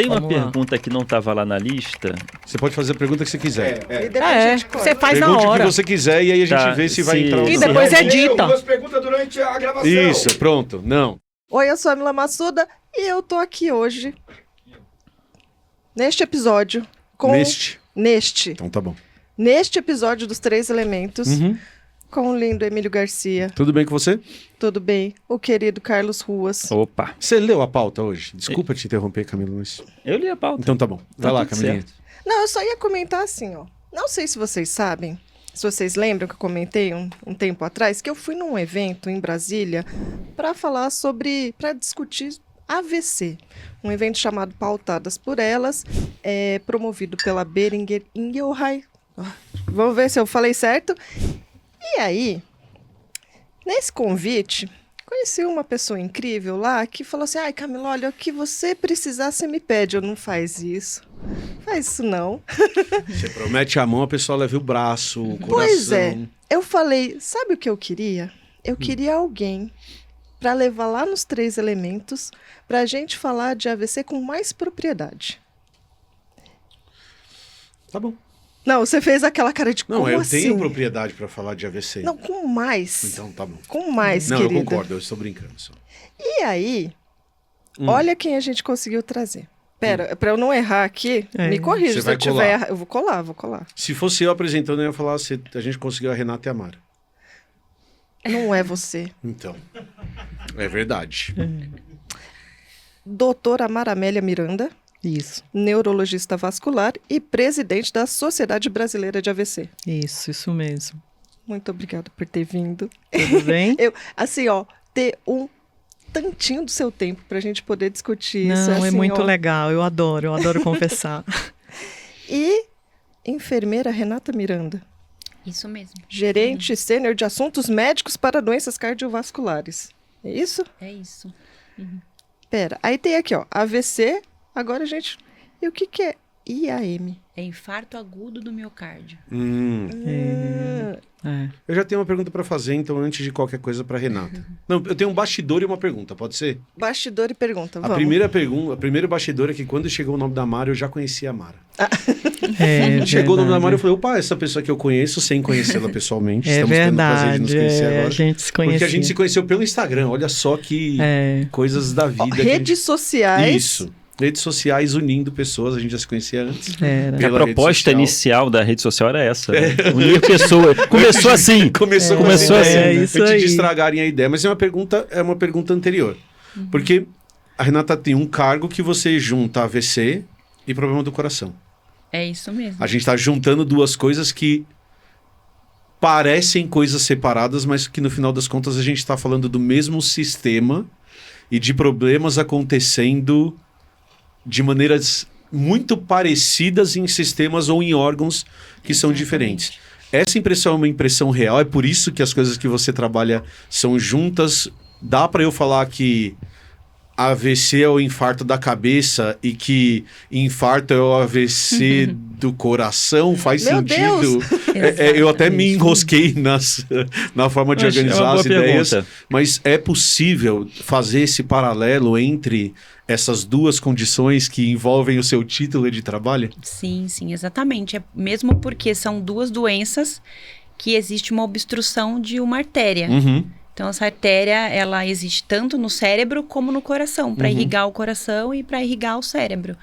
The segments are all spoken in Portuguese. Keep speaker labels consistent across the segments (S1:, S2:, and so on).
S1: Tem uma
S2: Vamos lá.
S1: pergunta que não estava lá na lista.
S3: Você pode fazer a pergunta que você quiser.
S4: E depois a gente
S2: Você faz na
S3: Pergunte o
S2: hora.
S3: que você quiser e aí a gente
S1: Tá,
S3: vê se vai
S1: se-
S3: entrar ou
S2: E
S3: não.
S2: depois
S4: corta.
S2: edita.
S4: Duas perguntas durante a gravação.
S3: Isso, pronto. Não.
S5: Oi, eu sou a Mila Massuda e eu tô aqui hoje, neste episódio, com...
S3: Neste. Então tá bom.
S5: Neste episódio dos Três Elementos,
S3: Uhum.
S5: com o lindo Emílio Garcia.
S3: Tudo bem com você?
S5: Tudo bem? O querido Carlos Ruas.
S1: Opa,
S3: Você leu a pauta hoje? Desculpa te interromper, Camilo, mas...
S1: eu li a pauta.
S3: Então tá bom. Vai lá,
S1: tudo
S3: Camilinha.
S1: certo.
S5: Não, eu só ia comentar assim, ó. Não sei se vocês sabem, se vocês lembram que eu comentei um tempo atrás, que eu fui num evento em Brasília para falar sobre, para discutir AVC. Um evento chamado Pautadas por Elas, promovido pela Boehringer Ingelheim. Vamos ver se eu falei certo. E aí, nesse convite, conheci uma pessoa incrível lá que falou assim: ai, Camila, olha, o que você precisar, você me pede. Eu não faz isso. Faz isso não.
S3: Você promete a mão, a pessoa leva o braço, o coração.
S5: Pois é. Eu falei, sabe o que eu queria? Eu queria alguém para levar lá nos Três Elementos para a gente falar de AVC com mais propriedade.
S3: Tá bom.
S5: Não, você fez aquela cara de
S3: Não,
S5: como
S3: eu
S5: assim?
S3: tenho propriedade pra falar de AVC.
S5: Não, com mais.
S3: Então tá bom.
S5: Com mais,
S3: Não,
S5: querida.
S3: eu concordo, eu estou brincando só.
S5: E aí, olha quem a gente conseguiu trazer. Pera, para eu não errar aqui, me corrija
S3: Você
S5: se
S3: vai
S5: eu tiver
S3: colar.
S5: errado. Eu vou colar.
S3: Se fosse eu apresentando, eu ia falar se a gente conseguiu a Renata e a Mara.
S5: Não é você.
S3: Então, é verdade.
S5: Doutora Mara Amélia Miranda,
S2: Isso,
S5: neurologista vascular e presidente da Sociedade Brasileira de AVC.
S2: isso mesmo.
S5: Muito obrigada por ter vindo.
S2: Tudo bem?
S5: Eu, assim, ó, ter um tantinho do seu tempo pra gente poder discutir isso.
S2: Não, é
S5: assim,
S2: muito
S5: ó.
S2: legal, eu adoro conversar.
S5: E enfermeira Renata Miranda,
S6: Isso mesmo.
S5: gerente sênior de assuntos médicos para doenças cardiovasculares. É isso?
S6: É isso.
S5: Pera, aí tem aqui, ó, AVC, agora a gente... E o que que é IAM?
S6: É infarto agudo do miocárdio.
S2: É.
S3: Eu já tenho uma pergunta pra fazer, então, antes de qualquer coisa pra Renata. Não, eu tenho um bastidor e uma pergunta, pode ser?
S5: Bastidor e pergunta,
S3: A
S5: vamos.
S3: primeira pergunta, a primeiro bastidor é que quando chegou o nome da Mara, eu já conhecia a Mara. Chegou o nome da Mara, eu falei, opa, essa pessoa que eu conheço, sem conhecê-la pessoalmente.
S2: É
S3: Estamos tendo o prazer de nos
S2: verdade,
S3: conhecer agora.
S2: a gente se conhecia.
S3: Porque a gente se conheceu pelo Instagram, olha só que coisas da vida.
S5: Ó,
S3: que a
S5: redes
S3: gente...
S5: sociais.
S3: Isso. Redes sociais unindo pessoas, a gente já se conhecia antes.
S2: Era.
S1: Porque a
S3: Pela rede
S1: proposta
S3: social.
S1: inicial da rede social era essa. Né? Unir pessoas. Começou assim.
S3: Começou
S1: Começou
S3: assim,
S1: assim,
S2: né? Isso
S3: antes de
S2: aí.
S3: estragarem a ideia. Mas é uma pergunta anterior. Porque a Renata tem um cargo que você junta AVC e problema do coração.
S6: É isso mesmo.
S3: A gente está juntando duas coisas que parecem coisas separadas, mas que no final das contas a gente está falando do mesmo sistema e de problemas acontecendo de maneiras muito parecidas em sistemas ou em órgãos que são diferentes. Essa impressão é uma impressão real, é por isso que as coisas que você trabalha são juntas. Dá para eu falar que AVC é o infarto da cabeça e que infarto é o AVC do coração? Faz
S5: Meu
S3: sentido?
S5: Deus!
S3: Eu até me enrosquei na forma de
S1: Acho que é uma
S3: organizar
S1: boa
S3: as ideias,
S1: pergunta.
S3: mas é possível fazer esse paralelo entre essas duas condições que envolvem o seu título de trabalho?
S6: Sim, exatamente. É mesmo porque são duas doenças que existe uma obstrução de uma artéria. Então, essa artéria, ela existe tanto no cérebro como no coração, para irrigar o coração e para irrigar o cérebro.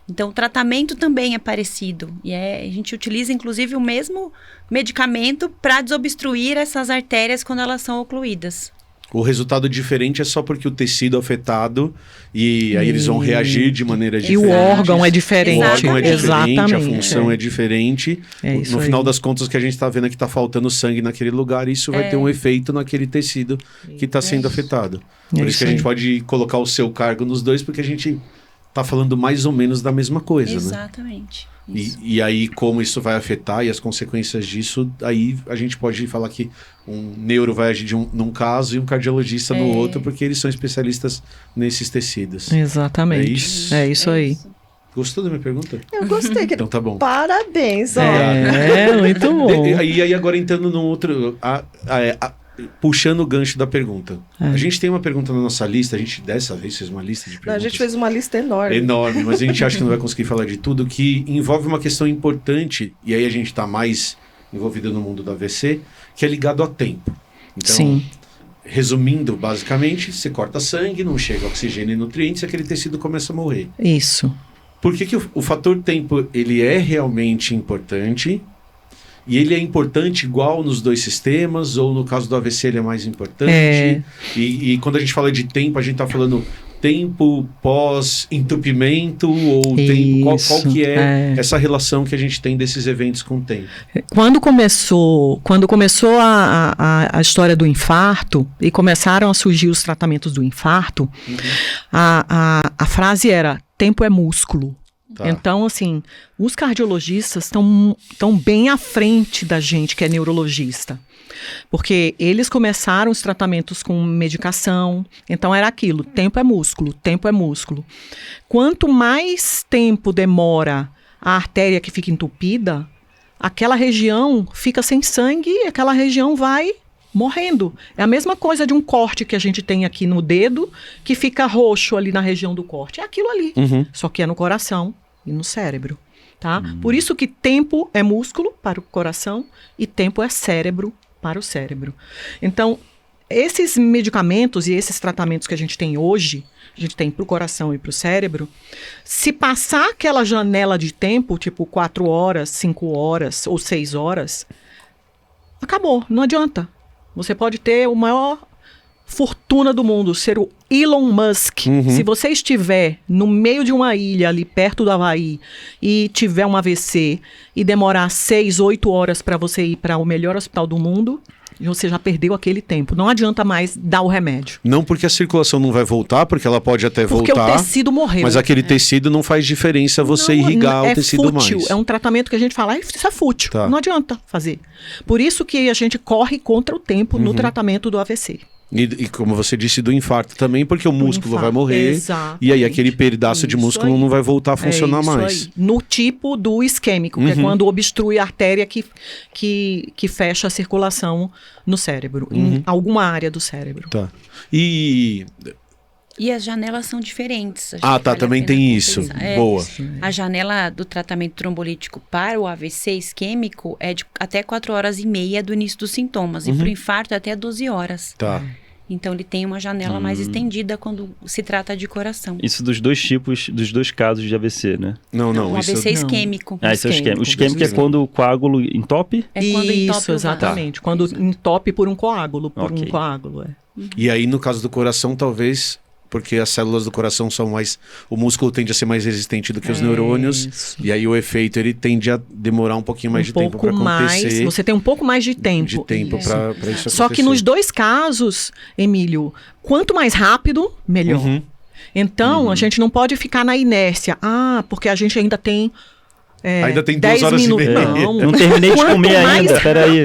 S6: Então, o tratamento também é parecido. E a gente utiliza, inclusive, o mesmo medicamento para desobstruir essas artérias quando elas são ocluídas.
S3: O resultado diferente é só porque o tecido afetado e aí eles vão reagir de maneira
S2: E
S3: diferente.
S2: o órgão é diferente.
S3: O órgão é diferente,
S2: Exatamente.
S3: a função é diferente.
S2: É isso
S3: No final
S2: aí.
S3: das contas, o que a gente está vendo é que está faltando sangue naquele lugar e isso vai ter um efeito naquele tecido que está sendo afetado. Por isso que a gente pode colocar o seu cargo nos dois, porque a gente está falando mais ou menos da mesma coisa, né?
S6: Exatamente. Isso.
S3: E aí, como isso vai afetar e as consequências disso, aí a gente pode falar que um neuro vai agir num caso e um cardiologista no outro, porque eles são especialistas nesses tecidos.
S2: Exatamente.
S3: É isso?
S2: É isso aí.
S3: Gostou da minha pergunta?
S5: Eu gostei.
S3: Então tá bom.
S5: Parabéns, ó.
S2: É, muito bom.
S3: E aí agora entrando num outro... puxando o gancho da pergunta.
S2: É.
S3: A gente tem uma pergunta na nossa lista, a gente dessa vez fez uma lista de
S5: Não,
S3: perguntas.
S5: a gente fez uma lista enorme.
S3: Enorme, mas a gente acha que não vai conseguir falar de tudo, que envolve uma questão importante, e aí a gente está mais envolvido no mundo do AVC, que é ligado ao tempo. Então,
S2: Sim.
S3: resumindo, basicamente, você corta sangue, não chega oxigênio e nutrientes, e aquele tecido começa a morrer.
S2: Isso.
S3: Por que o fator tempo ele é realmente importante? E ele é importante igual nos dois sistemas? Ou no caso do AVC ele é mais importante?
S2: É.
S3: E quando a gente fala de tempo, a gente está falando tempo pós-entupimento? Ou tempo, qual que é essa relação que a gente tem desses eventos com o tempo?
S2: Quando começou a história do infarto e começaram a surgir os tratamentos do infarto, a frase era: tempo é músculo.
S3: Tá.
S2: Então, assim, os cardiologistas estão bem à frente da gente que é neurologista. Porque eles começaram os tratamentos com medicação, então era aquilo, tempo é músculo, tempo é músculo. Quanto mais tempo demora a artéria que fica entupida, aquela região fica sem sangue e aquela região vai morrendo. É a mesma coisa de um corte que a gente tem aqui no dedo, que fica roxo ali na região do corte. É aquilo ali, só que é no coração e no cérebro, tá? Por isso que tempo é músculo para o coração e tempo é cérebro para o cérebro. Então, esses medicamentos e esses tratamentos que a gente tem hoje, a gente tem para o coração e para o cérebro, se passar aquela janela de tempo, tipo 4 horas, 5 horas ou 6 horas, acabou, não adianta. Você pode ter o maior fortuna do mundo, ser o Elon Musk. Se você estiver no meio de uma ilha ali perto do Havaí e tiver um AVC e demorar 6, 8 horas para você ir para o melhor hospital do mundo, você já perdeu aquele tempo. Não adianta mais dar o remédio.
S3: Não porque a circulação não vai voltar, porque ela pode até
S2: Porque
S3: voltar.
S2: o tecido morreu.
S3: Mas aquele tecido não faz diferença você irrigar o tecido
S2: fútil.
S3: mais.
S2: É um tratamento que a gente fala, isso é fútil.
S3: Tá.
S2: Não adianta fazer. Por isso que a gente corre contra o tempo no tratamento do AVC.
S3: E como você disse, do infarto também, porque o músculo vai
S2: infarto,
S3: morrer.
S2: exatamente.
S3: E aí aquele pedaço de
S2: Isso
S3: músculo
S2: aí.
S3: não vai voltar a funcionar
S2: isso
S3: mais.
S2: aí. No tipo do isquêmico, que é quando obstrui a artéria que fecha a circulação no cérebro, em alguma área do cérebro.
S3: Tá. E
S6: E as janelas são diferentes. Acho
S3: Ah,
S6: que
S3: tá,
S6: vale a
S3: também
S6: pena
S3: tem isso.
S6: contextualizar.
S3: Boa.
S6: A janela do tratamento trombolítico para o AVC isquêmico é de até 4 horas e meia do início dos sintomas. E para o infarto é até 12 horas.
S3: Tá.
S6: Então, ele tem uma janela mais estendida quando se trata de coração.
S1: Isso dos dois tipos, dos dois casos de AVC, né?
S3: Não,
S6: O
S3: isso...
S6: AVC
S2: não.
S6: isquêmico.
S1: Ah, esse é o esquema. O isquêmico é
S3: Isquêmico.
S1: quando o coágulo entope?
S6: É quando entope
S2: Isso,
S6: o
S2: exatamente. Quando entope por um coágulo.
S1: Ok.
S3: E aí, no caso do coração, talvez... Porque as células do coração são mais... O músculo tende a ser mais resistente do que os neurônios.
S2: Isso.
S3: E aí o efeito, ele tende a demorar um pouquinho mais de tempo para acontecer.
S2: Você tem um pouco mais de tempo.
S3: De tempo
S2: Isso.
S3: para isso acontecer.
S2: Só que nos dois casos, Emílio, quanto mais rápido, melhor. Então, a gente não pode ficar na inércia. Ah, porque a gente ainda tem...
S3: Ainda tem
S2: 10
S3: 2 horas
S2: minutos.
S3: e meia.
S2: Não,
S1: Não terminei de
S2: Quanto
S1: comer
S2: mais
S1: ainda, peraí.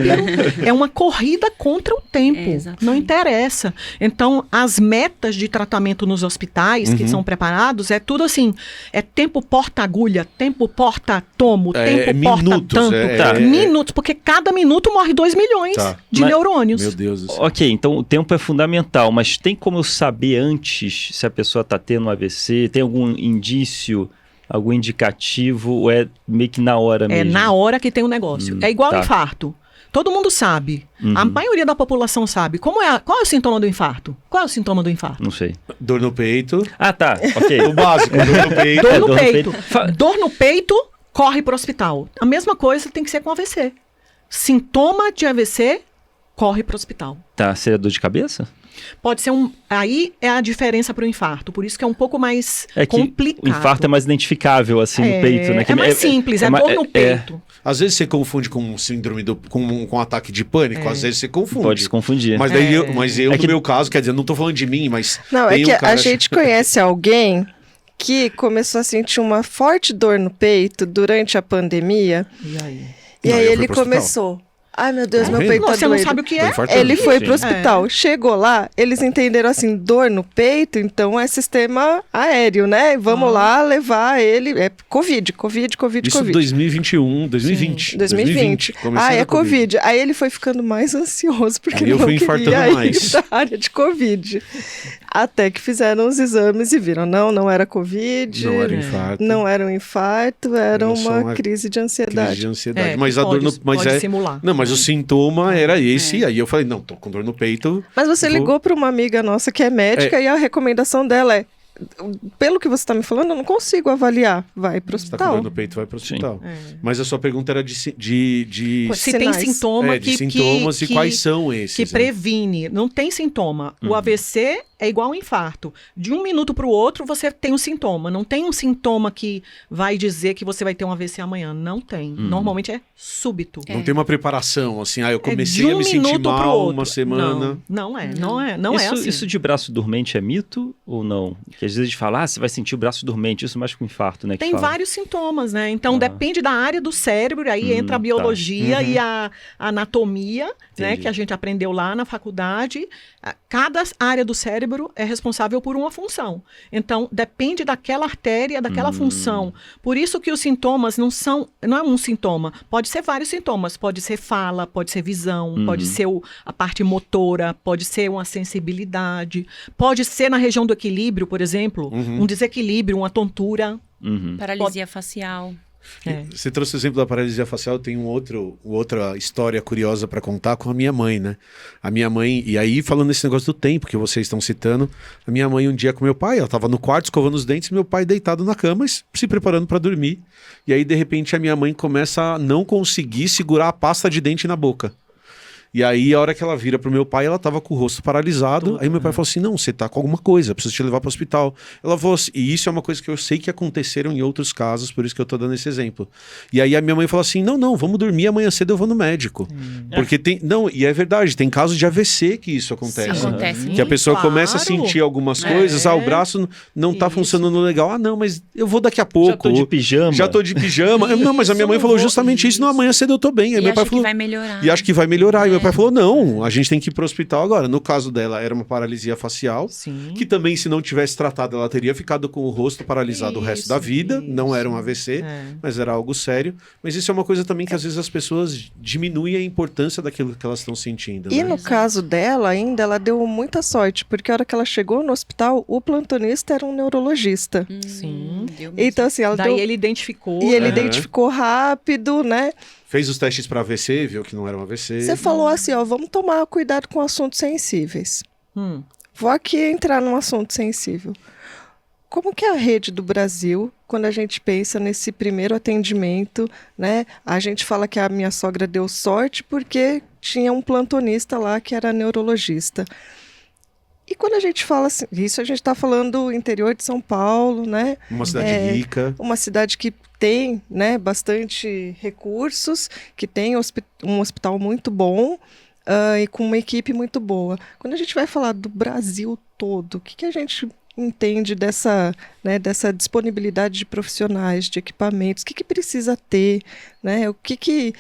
S2: É uma corrida contra o tempo.
S6: exatamente.
S2: Não interessa. Então, as metas de tratamento nos hospitais que são preparados é tudo assim: é tempo porta-agulha, tempo porta-tomo, tempo
S3: minutos,
S2: porta-tanto.
S1: Tá.
S2: Minutos, porque cada minuto morre 2 milhões
S3: Tá.
S2: de
S1: Mas-
S2: neurônios.
S3: Meu Deus do céu.
S1: Ok, então o tempo é fundamental, mas tem como eu saber antes se a pessoa está tendo um AVC? Tem algum indício, algum indicativo, ou é meio que na hora
S2: É
S1: mesmo?
S2: na hora que tem o negócio. É igual
S1: tá.
S2: infarto. Todo mundo sabe. A maioria da população sabe. Qual é o sintoma do infarto? Qual é o sintoma do infarto?
S1: Não sei.
S3: Dor no peito.
S1: Ah, tá, ok.
S3: O básico, dor no peito.
S2: Dor no
S1: dor no
S2: peito.
S1: peito.
S2: Dor no peito, corre para o hospital. A mesma coisa tem que ser com AVC. Sintoma de AVC, corre para o hospital.
S1: Tá, seria dor de cabeça?
S2: Pode ser aí é a diferença para o infarto. Por isso que é um pouco mais
S1: É que
S2: complicado.
S1: o infarto é mais identificável, assim, no peito, né? Que
S2: É mais simples, é dor no peito.
S3: Às vezes você confunde com síndrome com um ataque de pânico, às vezes você confunde.
S1: Pode se confundir.
S3: Mas daí eu
S1: É
S3: no
S1: que-
S3: meu caso, quer dizer, não tô falando de mim, mas
S5: Não, é
S3: tem
S5: que
S3: um cara
S5: a gente conhece alguém que começou a sentir uma forte dor no peito durante a pandemia.
S2: E aí?
S5: E
S3: Não,
S5: aí
S3: eu fui
S5: ele
S3: pro hospital.
S5: começou Ai, meu Deus, meu
S3: Morrendo?
S5: peito tá
S2: Você não
S5: doendo.
S2: sabe o que
S3: Tô
S2: é?
S3: infartando.
S5: Ele foi
S3: Sim.
S5: pro hospital, chegou lá, eles entenderam assim, dor no peito, então é sistema aéreo, né? Vamos lá levar ele, é Covid.
S3: Isso 2021, 2020.
S5: 2020.
S3: Começando
S5: É
S3: a
S5: Covid. Aí ele foi ficando mais ansioso, porque
S3: Aí
S5: ele
S3: eu
S5: não
S3: fui infartando
S5: queria
S3: mais.
S5: ir da área de Covid. Até que fizeram os exames e viram, não era Covid,
S3: Não era infarto.
S5: não era um infarto, era
S3: Era só
S5: uma
S3: uma
S5: crise de
S3: Crise
S5: ansiedade.
S3: de ansiedade.
S2: É,
S3: mas
S2: que
S3: a dor
S2: pode-
S3: no... Mas
S2: pode
S3: é...
S2: simular.
S3: Não, mas o sintoma era esse. Aí eu falei, não, tô com dor no peito.
S5: Mas você
S3: Vou-
S5: ligou para uma amiga nossa que é médica e a recomendação dela é, pelo que você está me falando, eu não consigo avaliar. Vai para o
S3: Você tá com
S5: hospital.
S3: dor no peito, vai pro hospital.
S2: É.
S3: Mas a sua pergunta era de
S2: Se tem
S5: Sinais.
S2: sintoma
S3: de sintomas e quais são esses.
S2: que
S3: né?
S2: previne. Não tem sintoma. O AVC é igual um infarto. De um minuto para o outro, você tem um sintoma. Não tem um sintoma que vai dizer que você vai ter um AVC amanhã. Não tem. Normalmente é súbito.
S3: Não tem uma preparação, assim, eu
S2: É
S3: comecei
S2: de
S3: a
S2: um
S3: me sentir
S2: minuto pro
S3: mal
S2: outro.
S3: uma semana.
S2: Não é
S1: isso,
S2: assim.
S1: isso de braço dormente é mito ou não? Que às vezes a gente fala, você vai sentir o braço dormente, isso mais com infarto, né? que
S2: Tem
S1: fala.
S2: vários sintomas, né? Então depende da área do cérebro, aí entra a biologia e a anatomia, né?
S1: Entendi.
S2: Que a gente aprendeu lá na faculdade. Cada área do cérebro é responsável por uma função. Então, depende daquela artéria, daquela função. Por isso que os sintomas não é um sintoma. Pode ser vários sintomas. Pode ser fala, pode ser visão, pode ser a parte motora, pode ser uma sensibilidade, pode ser na região do equilíbrio, por exemplo, um desequilíbrio, uma tontura.
S6: Paralisia facial.
S3: Você trouxe o exemplo da paralisia facial, tem outra história curiosa para contar com a minha mãe, né? A minha mãe, e aí falando desse negócio do tempo que vocês estão citando, a minha mãe um dia com meu pai, ela tava no quarto escovando os dentes, meu pai deitado na cama, se preparando para dormir. E aí de repente a minha mãe começa a não conseguir segurar a pasta de dente na boca. E aí, a hora que ela vira pro meu pai, ela tava com o rosto paralisado. Aí meu pai falou assim, não, você tá com alguma coisa, preciso te levar pro hospital. Ela falou assim, e isso é uma coisa que eu sei que aconteceram em outros casos, por isso que eu tô dando esse exemplo. E aí a minha mãe falou assim, não, vamos dormir, amanhã cedo eu vou no médico. Porque tem, não, e é verdade, tem casos de AVC que isso acontece.
S6: Acontece.
S3: Que a pessoa
S2: Claro.
S3: começa a sentir algumas coisas, o braço não tá
S2: Isso.
S3: funcionando legal. Não, mas eu vou daqui a pouco.
S1: Já tô de pijama.
S3: Já tô de pijama. Não, mas a minha mãe
S2: Isso,
S3: falou
S2: não vou-
S3: justamente isso, não, amanhã cedo eu tô bem. Aí
S6: E
S3: meu pai
S6: acha que
S3: falou,
S6: vai melhorar.
S3: e acho que vai melhorar. E meu pai falou, não, a gente tem que ir pro hospital agora. No caso dela, era uma paralisia facial,
S2: Sim.
S3: que também, se não tivesse tratado, ela teria ficado com o rosto paralisado o resto da vida. Não era um AVC, mas era algo sério. Mas isso é uma coisa também que às vezes as pessoas diminuem a importância daquilo que elas estão sentindo.
S5: E
S3: né?
S5: no caso dela ainda, ela deu muita sorte, porque a hora que ela chegou no hospital, o plantonista era um neurologista.
S2: Sim.
S6: Deu mesmo.
S5: Então assim, ela
S2: Daí
S5: deu...
S2: ele identificou.
S5: E ele
S3: Aham.
S5: identificou rápido, né?
S3: Fez os testes para AVC, viu que não era um AVC.
S5: Você falou assim, ó, vamos tomar cuidado com assuntos sensíveis.
S2: Hum.
S5: Vou aqui entrar num assunto sensível. Como que é a rede do Brasil, quando a gente pensa nesse primeiro atendimento, né? A gente fala que a minha sogra deu sorte porque tinha um plantonista lá que era neurologista. E quando a gente fala assim, isso a gente está falando do interior de São Paulo, né?
S3: Uma cidade rica.
S5: Uma cidade que tem, né, bastante recursos, que tem um hospital muito bom e com uma equipe muito boa. Quando a gente vai falar do Brasil todo, o que a gente entende dessa disponibilidade de profissionais, de equipamentos, o que precisa ter, né? O que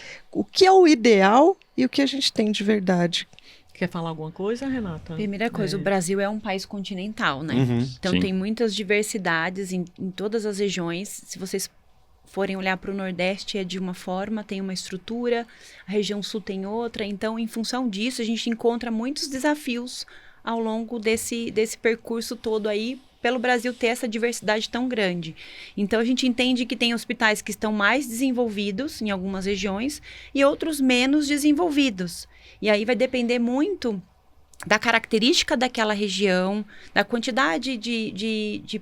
S5: é o ideal e o que a gente tem de verdade?
S2: Quer falar alguma coisa, Renata?
S6: Primeira coisa, o Brasil é um país continental, né? Então
S1: sim.
S6: tem muitas diversidades em todas as regiões. Se vocês forem olhar para o Nordeste, é de uma forma, tem uma estrutura, a região Sul tem outra. Então, em função disso, a gente encontra muitos desafios ao longo desse percurso todo aí, pelo Brasil ter essa diversidade tão grande. Então, a gente entende que tem hospitais que estão mais desenvolvidos em algumas regiões e outros menos desenvolvidos. E aí vai depender muito da característica daquela região, da quantidade de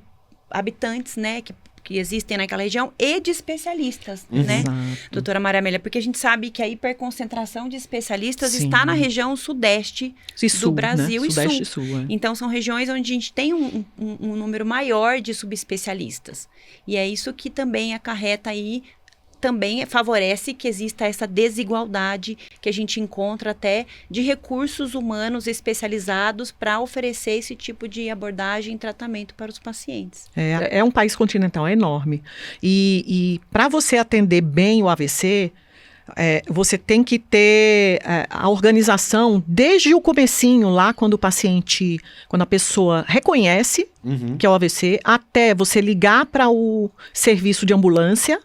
S6: habitantes, né, que existem naquela região e de especialistas, né,
S2: Exato.
S6: doutora Maria Amélia? Porque a gente sabe que a hiperconcentração de especialistas
S2: Sim.
S6: está na região sudeste
S2: E
S6: do Brasil
S2: né?
S6: e
S2: Sudeste
S6: sul.
S2: e sul. É.
S6: Então, são regiões onde a gente tem um número maior de subespecialistas. E é isso que também acarreta aí, também favorece que exista essa desigualdade que a gente encontra até de recursos humanos especializados para oferecer esse tipo de abordagem e tratamento para os pacientes.
S2: É um país continental, é enorme. E para você atender bem o AVC, você tem que ter a organização desde o comecinho, lá quando a pessoa reconhece que é o AVC, até você ligar para o serviço de ambulância.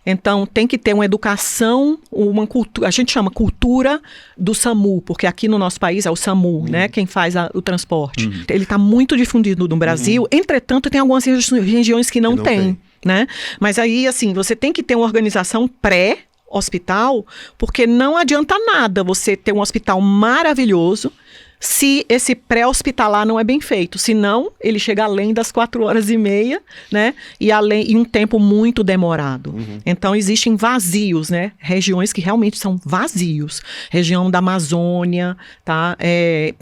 S2: Então, tem que ter uma educação, uma cultura, a gente chama cultura do SAMU, porque aqui no nosso país é o SAMU, né, quem faz o transporte. Ele está muito difundido no Brasil, entretanto, tem algumas regiões que não tem, né? Mas aí, assim, você tem que ter uma organização pré-hospital, porque não adianta nada você ter um hospital maravilhoso se esse pré-hospitalar não é bem feito. Senão, ele chega além das 4h30, né? E um tempo muito demorado. Então, existem vazios, né? Regiões que realmente são vazios. Região da Amazônia, tá?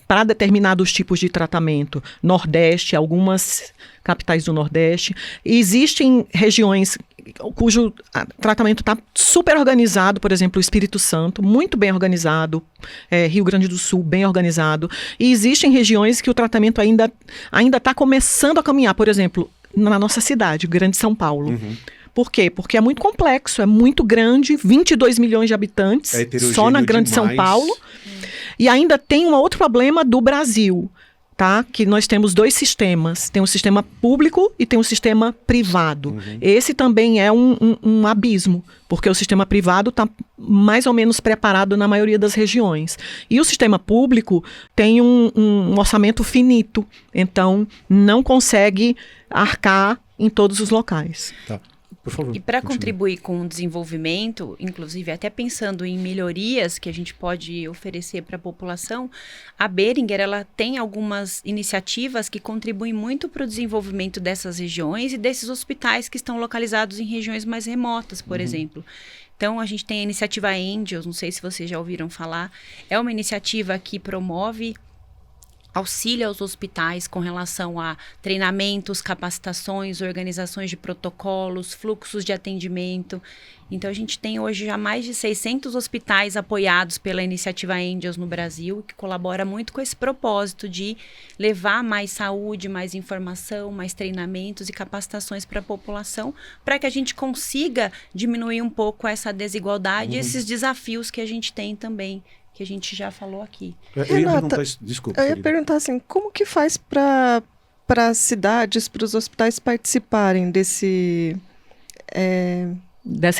S2: Para determinados tipos de tratamento. Nordeste, algumas capitais do Nordeste. E existem regiões cujo tratamento está super organizado, por exemplo, o Espírito Santo, muito bem organizado, Rio Grande do Sul, bem organizado. E existem regiões que o tratamento ainda está começando a caminhar, por exemplo, na nossa cidade, Grande São Paulo. Por quê? Porque é muito complexo, é muito grande, 22 milhões de habitantes, só na Grande São Paulo. E ainda tem um outro problema do Brasil, tá? Que nós temos 2 sistemas. Tem um sistema público e tem um sistema privado. Esse também é um abismo, porque o sistema privado está mais ou menos preparado na maioria das regiões. E o sistema público tem um orçamento finito, então não consegue arcar em todos os locais.
S3: Tá. Por favor,
S6: e para contribuir com o desenvolvimento, inclusive até pensando em melhorias que a gente pode oferecer para a população, a Boehringer ela tem algumas iniciativas que contribuem muito para o desenvolvimento dessas regiões e desses hospitais que estão localizados em regiões mais remotas, por exemplo. Então, a gente tem a iniciativa Angels, não sei se vocês já ouviram falar, é uma iniciativa que promove auxilia aos hospitais com relação a treinamentos, capacitações, organizações de protocolos, fluxos de atendimento. Então, a gente tem hoje já mais de 600 hospitais apoiados pela iniciativa Angels no Brasil, que colabora muito com esse propósito de levar mais saúde, mais informação, mais treinamentos e capacitações para a população, para que a gente consiga diminuir um pouco essa desigualdade e esses desafios que a gente tem também, que a gente já falou aqui.
S3: Eu ia perguntar isso, desculpa.
S5: Eu ia perguntar assim, como que faz para as cidades, para os hospitais participarem
S2: dessa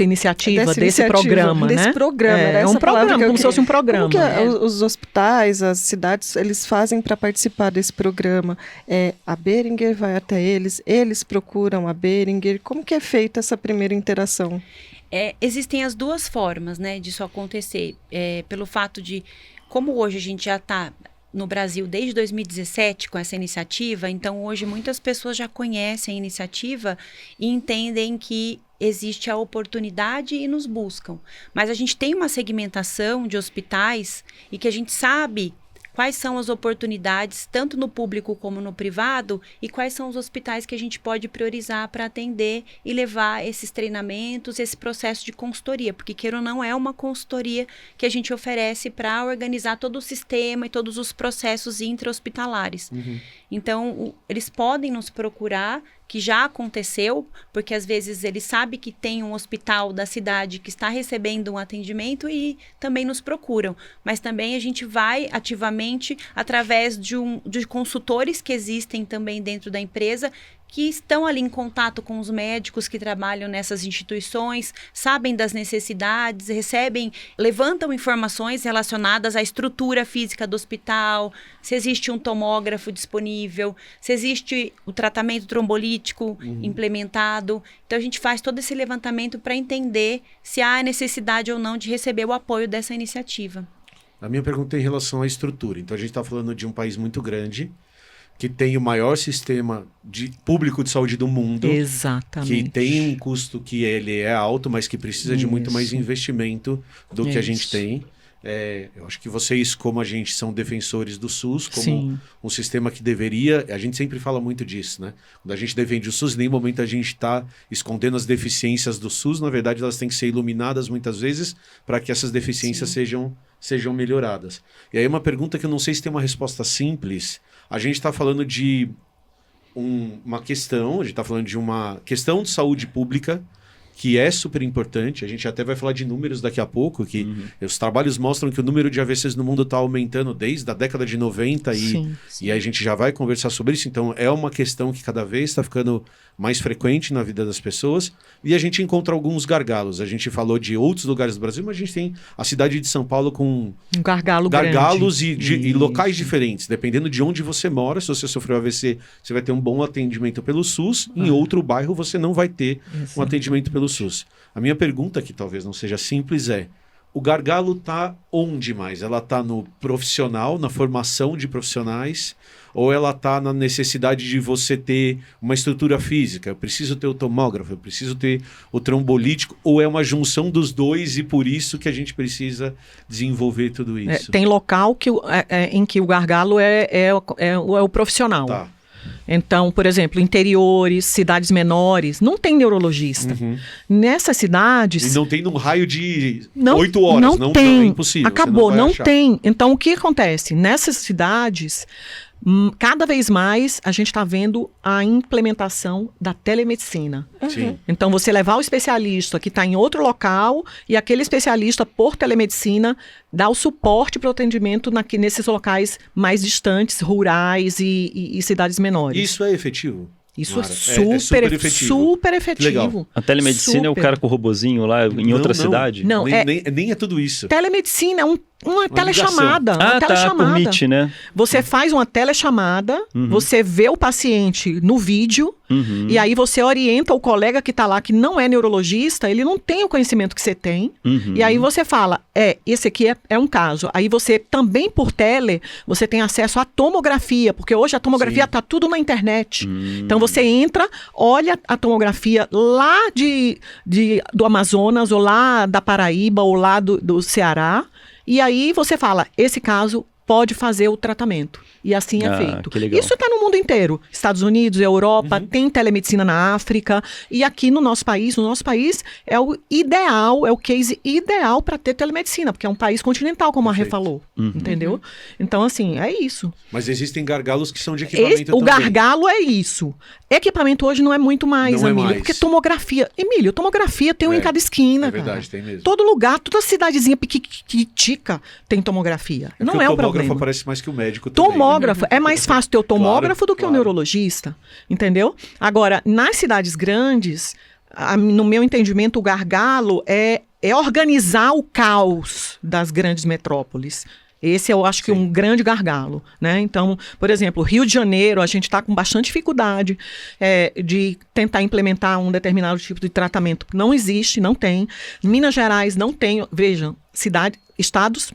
S2: iniciativa, desse programa, né?
S5: Desse programa,
S2: é um programa, como se fosse um programa.
S5: Como que os hospitais, as cidades, eles fazem para participar desse programa? A Boehringer vai até eles procuram a Boehringer. Como que é feita essa primeira interação?
S6: Existem as duas formas, né, disso acontecer. Pelo fato de, como hoje a gente já está no Brasil desde 2017 com essa iniciativa, então hoje muitas pessoas já conhecem a iniciativa e entendem que existe a oportunidade e nos buscam. Mas a gente tem uma segmentação de hospitais e que a gente sabe quais são as oportunidades, tanto no público como no privado, e quais são os hospitais que a gente pode priorizar para atender e levar esses treinamentos, esse processo de consultoria, porque queira ou não é uma consultoria que a gente oferece para organizar todo o sistema e todos os processos intra-hospitalares. Então, eles podem nos procurar, que já aconteceu, porque às vezes ele sabe que tem um hospital da cidade que está recebendo um atendimento e também nos procuram. Mas também a gente vai ativamente através de consultores que existem também dentro da empresa, que estão ali em contato com os médicos que trabalham nessas instituições, sabem das necessidades, levantam informações relacionadas à estrutura física do hospital, se existe um tomógrafo disponível, se existe o tratamento trombolítico implementado. Então, a gente faz todo esse levantamento para entender se há necessidade ou não de receber o apoio dessa iniciativa.
S3: A minha pergunta é em relação à estrutura. Então, a gente está falando de um país muito grande, que tem o maior sistema público de saúde do mundo.
S2: Exatamente.
S3: Que tem um custo que ele é alto, mas que precisa de muito mais investimento do que a gente tem. Eu acho que vocês, como a gente, são defensores do SUS, como um sistema que deveria... A gente sempre fala muito disso, né? Quando a gente defende o SUS, em nenhum momento a gente está escondendo as deficiências do SUS. Na verdade, elas têm que ser iluminadas muitas vezes para que essas deficiências sejam melhoradas. E aí uma pergunta que eu não sei se tem uma resposta simples. A gente está falando de uma questão, a gente está falando de uma questão de saúde pública que é super importante. A gente até vai falar de números daqui a pouco, que os trabalhos mostram que o número de AVCs no mundo está aumentando desde a década de 90 e a gente já vai conversar sobre isso. Então, é uma questão que cada vez está ficando mais frequente na vida das pessoas e a gente encontra alguns gargalos. A gente falou de outros lugares do Brasil, mas a gente tem a cidade de São Paulo com
S2: um gargalos
S3: e locais diferentes. Dependendo de onde você mora, se você sofreu AVC, você vai ter um bom atendimento pelo SUS. Em outro bairro, você não vai ter um atendimento pelo SUS. A minha pergunta, que talvez não seja simples, é: o gargalo está onde mais? Ela está no profissional, na formação de profissionais, ou ela está na necessidade de você ter uma estrutura física? Eu preciso ter o tomógrafo, eu preciso ter o trombolítico, ou é uma junção dos dois e por isso que a gente precisa desenvolver tudo isso?
S2: Tem local em que o gargalo é o profissional.
S3: Tá.
S2: Então, por exemplo, interiores, cidades menores, não tem neurologista. Nessas cidades...
S3: E não tem num raio de 8 horas. Não
S2: tem.
S3: É impossível.
S2: Acabou, não
S3: achar.
S2: tem. Então, o que acontece? Nessas cidades, cada vez mais a gente está vendo a implementação da telemedicina.
S3: Sim.
S2: Então, você levar o especialista que está em outro local e aquele especialista, por telemedicina, dá o suporte para o atendimento nesses locais mais distantes, rurais e cidades menores.
S3: Isso é efetivo?
S2: Isso
S3: Mara,
S2: é super efetivo. Super efetivo.
S3: Legal.
S1: A telemedicina é o cara com o robozinho lá em outra cidade?
S2: Não,
S3: nem é tudo isso.
S2: Telemedicina é uma telechamada.
S1: Ligação.
S2: Uma telechamada.
S1: Tá, por Meet, né?
S2: Você faz uma telechamada, você vê o paciente no vídeo, e aí você orienta o colega que está lá, que não é neurologista, ele não tem o conhecimento que você tem, e aí você fala, esse aqui é um caso. Aí você também, por tele, você tem acesso à tomografia, porque hoje a tomografia está tudo na internet. Então você entra, olha a tomografia lá do Amazonas, ou lá da Paraíba, ou lá do Ceará, e aí você fala, esse caso pode fazer o tratamento. E assim é feito.
S1: Que legal.
S2: Isso está no mundo inteiro. Estados Unidos, Europa, tem telemedicina na África. E aqui no nosso país é o ideal, é o case ideal para ter telemedicina, porque é um país continental, como a Rê falou. Entendeu? Então, assim, é isso.
S3: Mas existem gargalos que são de equipamento
S2: O
S3: também.
S2: gargalo é isso. Equipamento hoje não é muito mais,
S3: Não é
S2: Emílio,
S3: mais.
S2: porque tomografia... Emílio, tomografia tem um em cada esquina,
S3: É verdade,
S2: cara.
S3: tem mesmo.
S2: Todo lugar, toda cidadezinha pequitica tem tomografia.
S3: É
S2: não
S3: porque
S2: é
S3: o
S2: o
S3: tomógrafo
S2: problema.
S3: aparece mais que o médico também.
S2: Tomógrafo. É mais fácil ter o tomógrafo do que o
S3: claro.
S2: neurologista, entendeu? Agora, nas cidades grandes, no meu entendimento, o gargalo é organizar o caos das grandes metrópoles. Esse eu acho que é um grande gargalo, né? Então, por exemplo, Rio de Janeiro, a gente está com bastante dificuldade de tentar implementar um determinado tipo de tratamento. Não existe, não tem. Minas Gerais não tem. Vejam, estados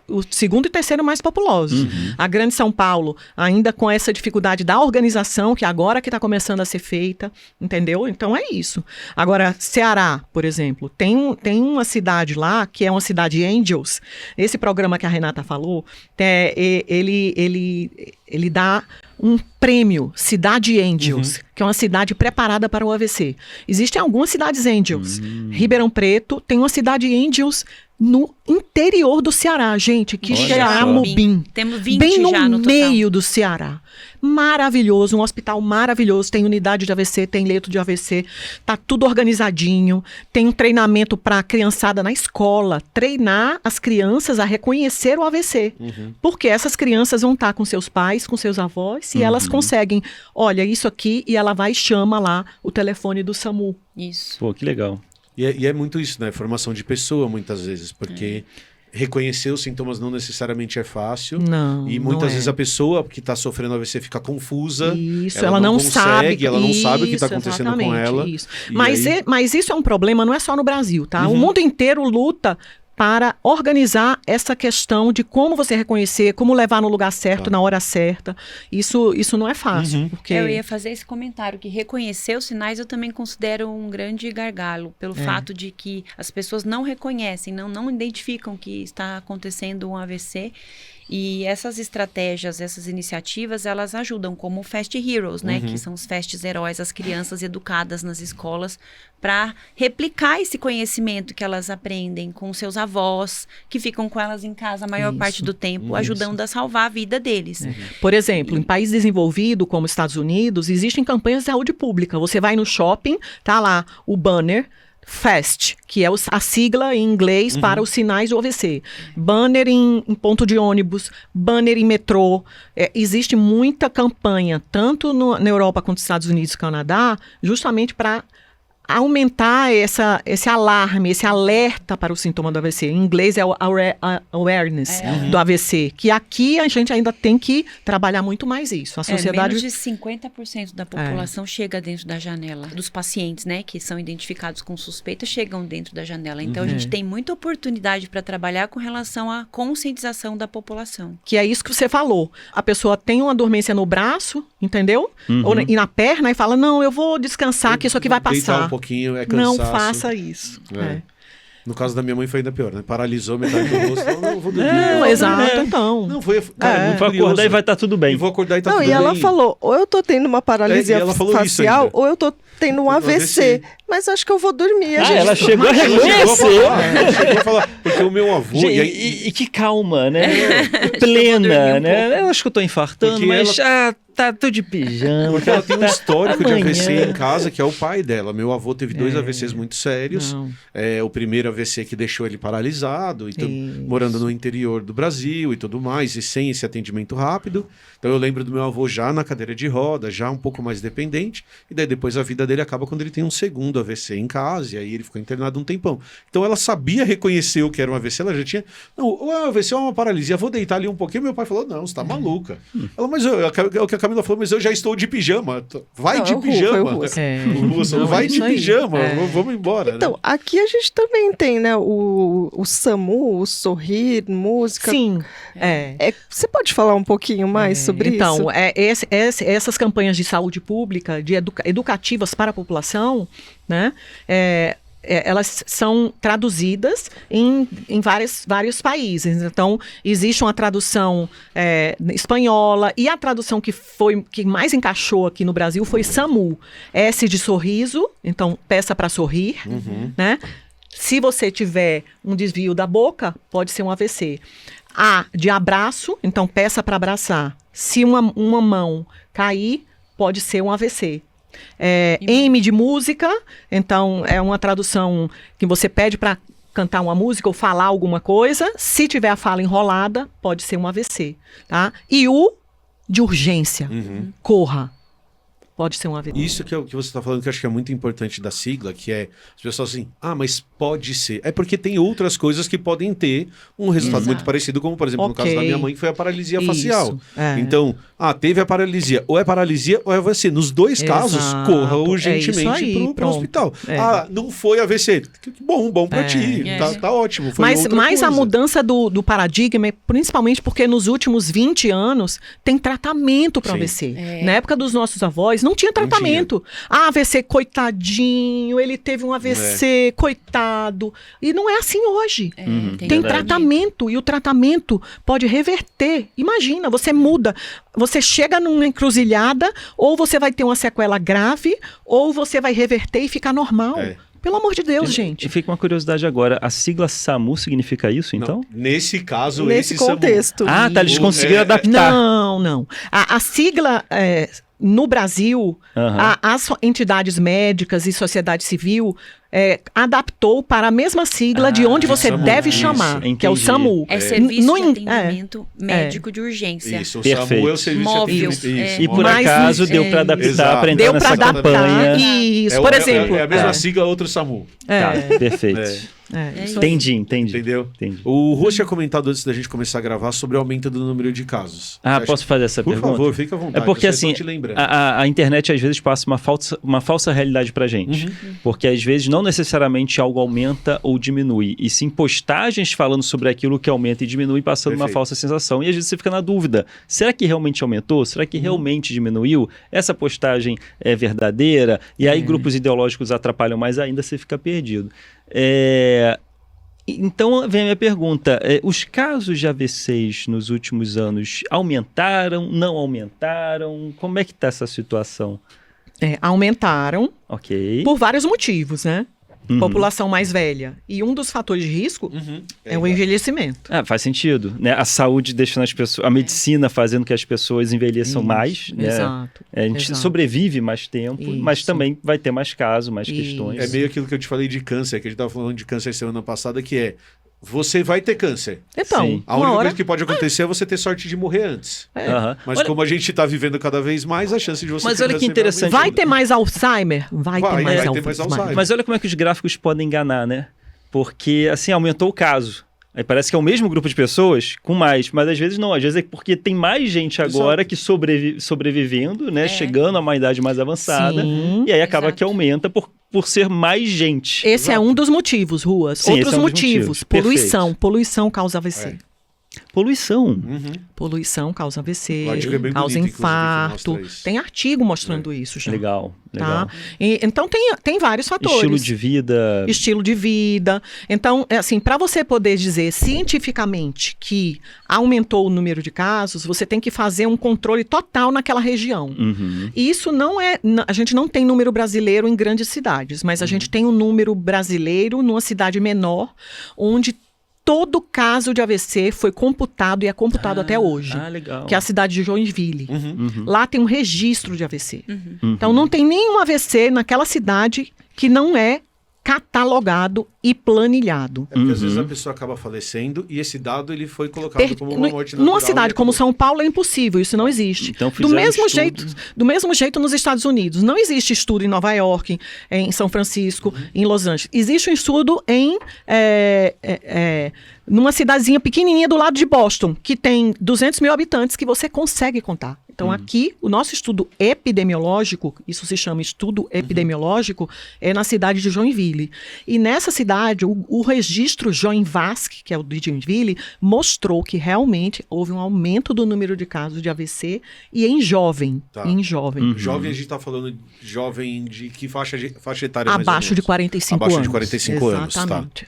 S2: o segundo e terceiro mais populosos. A Grande São Paulo, ainda com essa dificuldade da organização, que agora que está começando a ser feita, entendeu? Então é isso. Agora, Ceará, por exemplo, tem uma cidade lá, que é uma cidade Angels. Esse programa que a Renata falou, ele dá um prêmio, Cidade Angels, que é uma cidade preparada para o AVC. Existem algumas cidades Angels. Ribeirão Preto tem uma cidade Angels no interior do Ceará, gente, que Xeramobim.
S6: Temos 20
S2: bem no
S6: já no
S2: meio do Ceará. Maravilhoso, um hospital maravilhoso, tem unidade de AVC, tem leito de AVC, tá tudo organizadinho, tem um treinamento para a criançada na escola, treinar as crianças a reconhecer o AVC. Porque essas crianças vão estar com seus pais, com seus avós, e elas conseguem, olha, isso aqui, e ela vai e chama lá o telefone do SAMU.
S6: Isso.
S1: Pô, que legal.
S3: E é muito isso, né? Formação de pessoa, muitas vezes, porque reconhecer os sintomas não necessariamente é fácil.
S2: Não,
S3: E muitas
S2: não
S3: vezes a pessoa que está sofrendo AVC fica confusa.
S2: Isso, ela não consegue.
S3: Ela não sabe o que está
S2: Isso,
S3: acontecendo com
S2: exatamente,
S3: ela.
S2: Isso.
S3: E
S2: Mas isso é um problema, não é só no Brasil, tá? O mundo inteiro luta para organizar essa questão de como você reconhecer, como levar no lugar certo, na hora certa. Isso não é fácil. Porque...
S6: Eu ia fazer esse comentário, que reconhecer os sinais eu também considero um grande gargalo, pelo fato de que as pessoas não reconhecem, não identificam que está acontecendo um AVC. E essas estratégias, essas iniciativas, elas ajudam, como o Fast Heroes, né? Que são os Fast Heróis, as crianças educadas nas escolas, para replicar esse conhecimento que elas aprendem com seus avós, que ficam com elas em casa a maior parte do tempo, ajudando a salvar a vida deles.
S2: Por exemplo, em país desenvolvido, como Estados Unidos, existem campanhas de saúde pública. Você vai no shopping, tá lá o banner, FAST, que é a sigla em inglês para os sinais do AVC. Banner em ponto de ônibus, banner em metrô. Existe muita campanha, tanto na Europa quanto nos Estados Unidos e Canadá, justamente para aumentar esse alarme, esse alerta para o sintoma do AVC. Em inglês é o awareness do AVC, que aqui a gente ainda tem que trabalhar muito mais isso. A sociedade...
S6: Menos de 50% da população chega dentro da janela. Dos pacientes, né, que são identificados com suspeita, chegam dentro da janela. Então, a gente tem muita oportunidade para trabalhar com relação à conscientização da população.
S2: Que é isso que você falou. A pessoa tem uma dormência no braço, entendeu? E na perna, e fala, não, eu vou descansar, que isso aqui vai
S3: Deitar
S2: passar.
S3: um pouquinho, é cansaço.
S2: Não faça isso.
S3: No caso da minha mãe foi ainda pior, né? Paralisou metade do rosto. Não, eu vou dormir.
S2: Não, exato, então.
S3: Não, foi... Cara, muito
S1: Vou acordar
S3: curioso.
S1: e vai estar tudo bem.
S3: E vou acordar e tá
S5: Não,
S3: tudo
S5: e
S3: bem.
S5: ela falou, ou eu tô tendo uma paralisia
S3: ela falou isso
S5: facial,
S3: ainda.
S5: ou eu tô tendo um AVC. Mas acho que eu vou dormir. A gente
S1: Ela chegou a
S3: Ela chegou a
S1: reconhecer.
S3: falar, ela chegou a falar, porque o meu avô...
S1: Gente,
S3: e aí-
S1: e que calma, né? Plena,
S6: um
S1: né? Eu acho que eu tô infartando,
S3: Porque
S1: mas tô de pijama.
S3: Porque ela tem um histórico de
S1: Amanhã.
S3: AVC em casa, que é o pai dela. Meu avô teve 2 AVCs muito sérios.
S2: Não.
S3: O primeiro AVC que deixou ele paralisado, então,
S2: Isso.
S3: morando no interior do Brasil e tudo mais, e sem esse atendimento rápido. Então eu lembro do meu avô já na cadeira de roda, já um pouco mais dependente, e daí depois a vida dele acaba quando ele tem um segundo AVC em casa, e aí ele ficou internado um tempão. Então ela sabia reconhecer o que era um AVC, ela já tinha... Não, o AVC é uma paralisia, vou deitar ali um pouquinho. Meu pai falou, não, você tá maluca. Ela, mas é o que a Camila falou, mas eu já estou de pijama. Vai
S5: Não,
S3: de
S5: é o Ru,
S3: pijama.
S5: foi o Ru.
S3: O Russo,
S2: Não,
S3: vai
S2: é
S3: de
S2: isso aí.
S3: pijama, vamos embora.
S5: Então,
S3: né?
S5: aqui a gente também tem, né, o SAMU, o Sorrir, música.
S2: Sim,
S5: Você pode falar um pouquinho mais sobre
S2: então,
S5: isso?
S2: essas campanhas de saúde pública, de educativas para a população, né, elas são traduzidas em vários países. Então, existe uma tradução espanhola, e a tradução que mais encaixou aqui no Brasil foi SAMU. S de sorriso, então peça para sorrir, né? Se você tiver um desvio da boca, pode ser um AVC. A de abraço, então peça para abraçar. Se uma mão cair, pode ser um AVC. M de música, então é uma tradução que você pede para cantar uma música ou falar alguma coisa. Se tiver a fala enrolada, pode ser um AVC. Tá? E U de urgência, corra. Pode ser um AVC.
S3: Isso que é o que você está falando, que eu acho que é muito importante da sigla, que é as pessoas assim, mas pode ser. É porque tem outras coisas que podem ter um resultado muito parecido, como, por exemplo, no caso da minha mãe, que foi a paralisia
S2: Isso,
S3: facial.
S2: é.
S3: Então, teve a paralisia. Ou é paralisia ou é AVC. Nos dois casos,
S2: Exato,
S3: corra
S2: é isso
S3: urgentemente
S2: aí,
S3: pro
S2: pronto.
S3: hospital.
S2: É.
S3: Não foi AVC. Bom pra ti. Tá ótimo. Foi
S2: Mas
S3: outra
S2: a
S3: coisa.
S2: mudança do paradigma é principalmente porque nos últimos 20 anos tem tratamento para
S3: Sim.
S2: AVC. Na época dos nossos avós não tinha tratamento. AVC, coitadinho, ele teve um AVC, coitado. E não é assim hoje. Tem tratamento, e o tratamento pode reverter. Imagina, você muda, você chega numa encruzilhada, ou você vai ter uma sequela grave, ou você vai reverter e ficar normal. Pelo amor de Deus, gente.
S1: E fica uma curiosidade agora, a sigla SAMU significa isso, então?
S3: Não, nesse caso,
S5: Nesse
S3: esse
S5: contexto.
S1: Eles conseguiram adaptar.
S2: Não. A sigla, no Brasil, as entidades médicas e sociedade civil adaptou para a mesma sigla de onde você
S3: SAMU,
S2: deve
S3: isso.
S2: chamar, que é o
S1: Entendi.
S2: SAMU.
S6: É serviço
S2: No
S6: de
S2: in-
S6: atendimento médico de urgência.
S3: Isso, o
S1: Perfeito.
S3: SAMU é o serviço
S6: Móvel.
S3: de atendimento.
S1: E por
S2: Mas-
S1: acaso deu para adaptar
S3: Exato.
S1: para entrar
S2: Deu para
S1: nessa
S2: adaptar
S1: campanha.
S2: isso. Por exemplo,
S3: É a mesma sigla, outro SAMU.
S1: Tá, perfeito.
S2: isso aí.
S1: Entendi.
S3: Entendeu?
S1: Entendi.
S3: O Russo tinha comentado antes da gente começar a gravar sobre o aumento do número de casos. Você acha-
S1: Posso fazer essa
S3: Por
S1: pergunta?
S3: favor, fica à vontade.
S1: É porque
S3: eu só
S1: assim,
S3: tô te lembrando.
S1: a internet às vezes passa uma falsa realidade pra gente. Porque às vezes não necessariamente algo aumenta ou diminui. E sim postagens falando sobre aquilo que aumenta e diminui, passando uma
S3: Perfeito.
S1: falsa sensação. E às vezes você fica na dúvida, será que realmente aumentou? Será que realmente diminuiu? Essa postagem é verdadeira? E aí grupos ideológicos atrapalham mais ainda, você fica perdido. Então vem a minha pergunta, os casos de AVCs nos últimos anos aumentaram, não aumentaram? Como é que está essa situação?
S2: Aumentaram
S1: Ok.
S2: por vários motivos, né? população mais velha. E um dos fatores de risco é o envelhecimento.
S1: Faz sentido, né? A saúde deixando as pessoas, a medicina fazendo que as pessoas envelheçam mais, né?
S2: Exato.
S1: A gente sobrevive mais tempo, mas também vai ter mais casos, mais questões.
S3: É meio aquilo que eu te falei de câncer, que a gente estava falando de câncer semana passada, que é, você vai ter câncer.
S2: Então,
S1: Sim.
S3: A única coisa que pode acontecer é você ter sorte de morrer antes.
S1: Aham.
S3: Mas como a gente está vivendo cada vez mais, a chance de você
S1: Mas
S3: ter
S1: olha que
S3: câncer
S1: interessante.
S2: vai ter mais Alzheimer? Vai ter mais Alzheimer.
S1: Mas olha como é que os gráficos podem enganar, né? Porque, assim, aumentou o caso. Aí parece que é o mesmo grupo de pessoas com mais, mas às vezes não. Às vezes é porque tem mais gente agora que sobrevivendo, né? Chegando a uma idade mais avançada.
S2: Sim.
S1: E aí acaba que aumenta por ser mais gente.
S2: Esse é um dos motivos, Ruas.
S1: Sim,
S2: Outros
S1: esse é um dos
S2: motivos.
S1: motivos.
S2: Poluição.
S1: Perfeito.
S2: Poluição causa AVC.
S1: Poluição.
S2: Poluição causa AVC,
S3: O artigo é bem
S2: causa
S3: bonito, inclusive, que
S2: infarto.
S3: mostra isso.
S2: Tem artigo mostrando isso já.
S1: Legal.
S2: Tá? Então tem vários fatores.
S1: Estilo de vida.
S2: Estilo de vida. Então, assim, para você poder dizer cientificamente que aumentou o número de casos, você tem que fazer um controle total naquela região. E isso não é... A gente não tem número brasileiro em grandes cidades, mas a gente tem um número brasileiro numa cidade menor, onde todo caso de AVC foi computado e é computado até hoje.
S1: Legal.
S2: Que é a cidade de Joinville. Lá tem um registro de AVC. Então não tem nenhum AVC naquela cidade que não é catalogado e planilhado.
S3: É porque às vezes a pessoa acaba falecendo e esse dado ele foi colocado como uma morte natural.
S2: Numa cidade como São Paulo é impossível, isso não existe.
S1: Então,
S2: do mesmo jeito nos Estados Unidos. Não existe estudo em Nova York, em São Francisco, em Los Angeles. Existe um estudo em numa cidadezinha pequenininha do lado de Boston, que tem 200 mil habitantes, que você consegue contar. Então, aqui, o nosso estudo epidemiológico, isso se chama estudo epidemiológico, é na cidade de Joinville. E nessa cidade, o registro Joinvasc, que é o de Joinville, mostrou que realmente houve um aumento do número de casos de AVC e em jovem. Em jovem.
S3: Jovem, a gente está falando de jovem de que faixa etária?
S2: Abaixo de 45 anos.
S3: Abaixo de 45 anos, tá.
S2: Exatamente,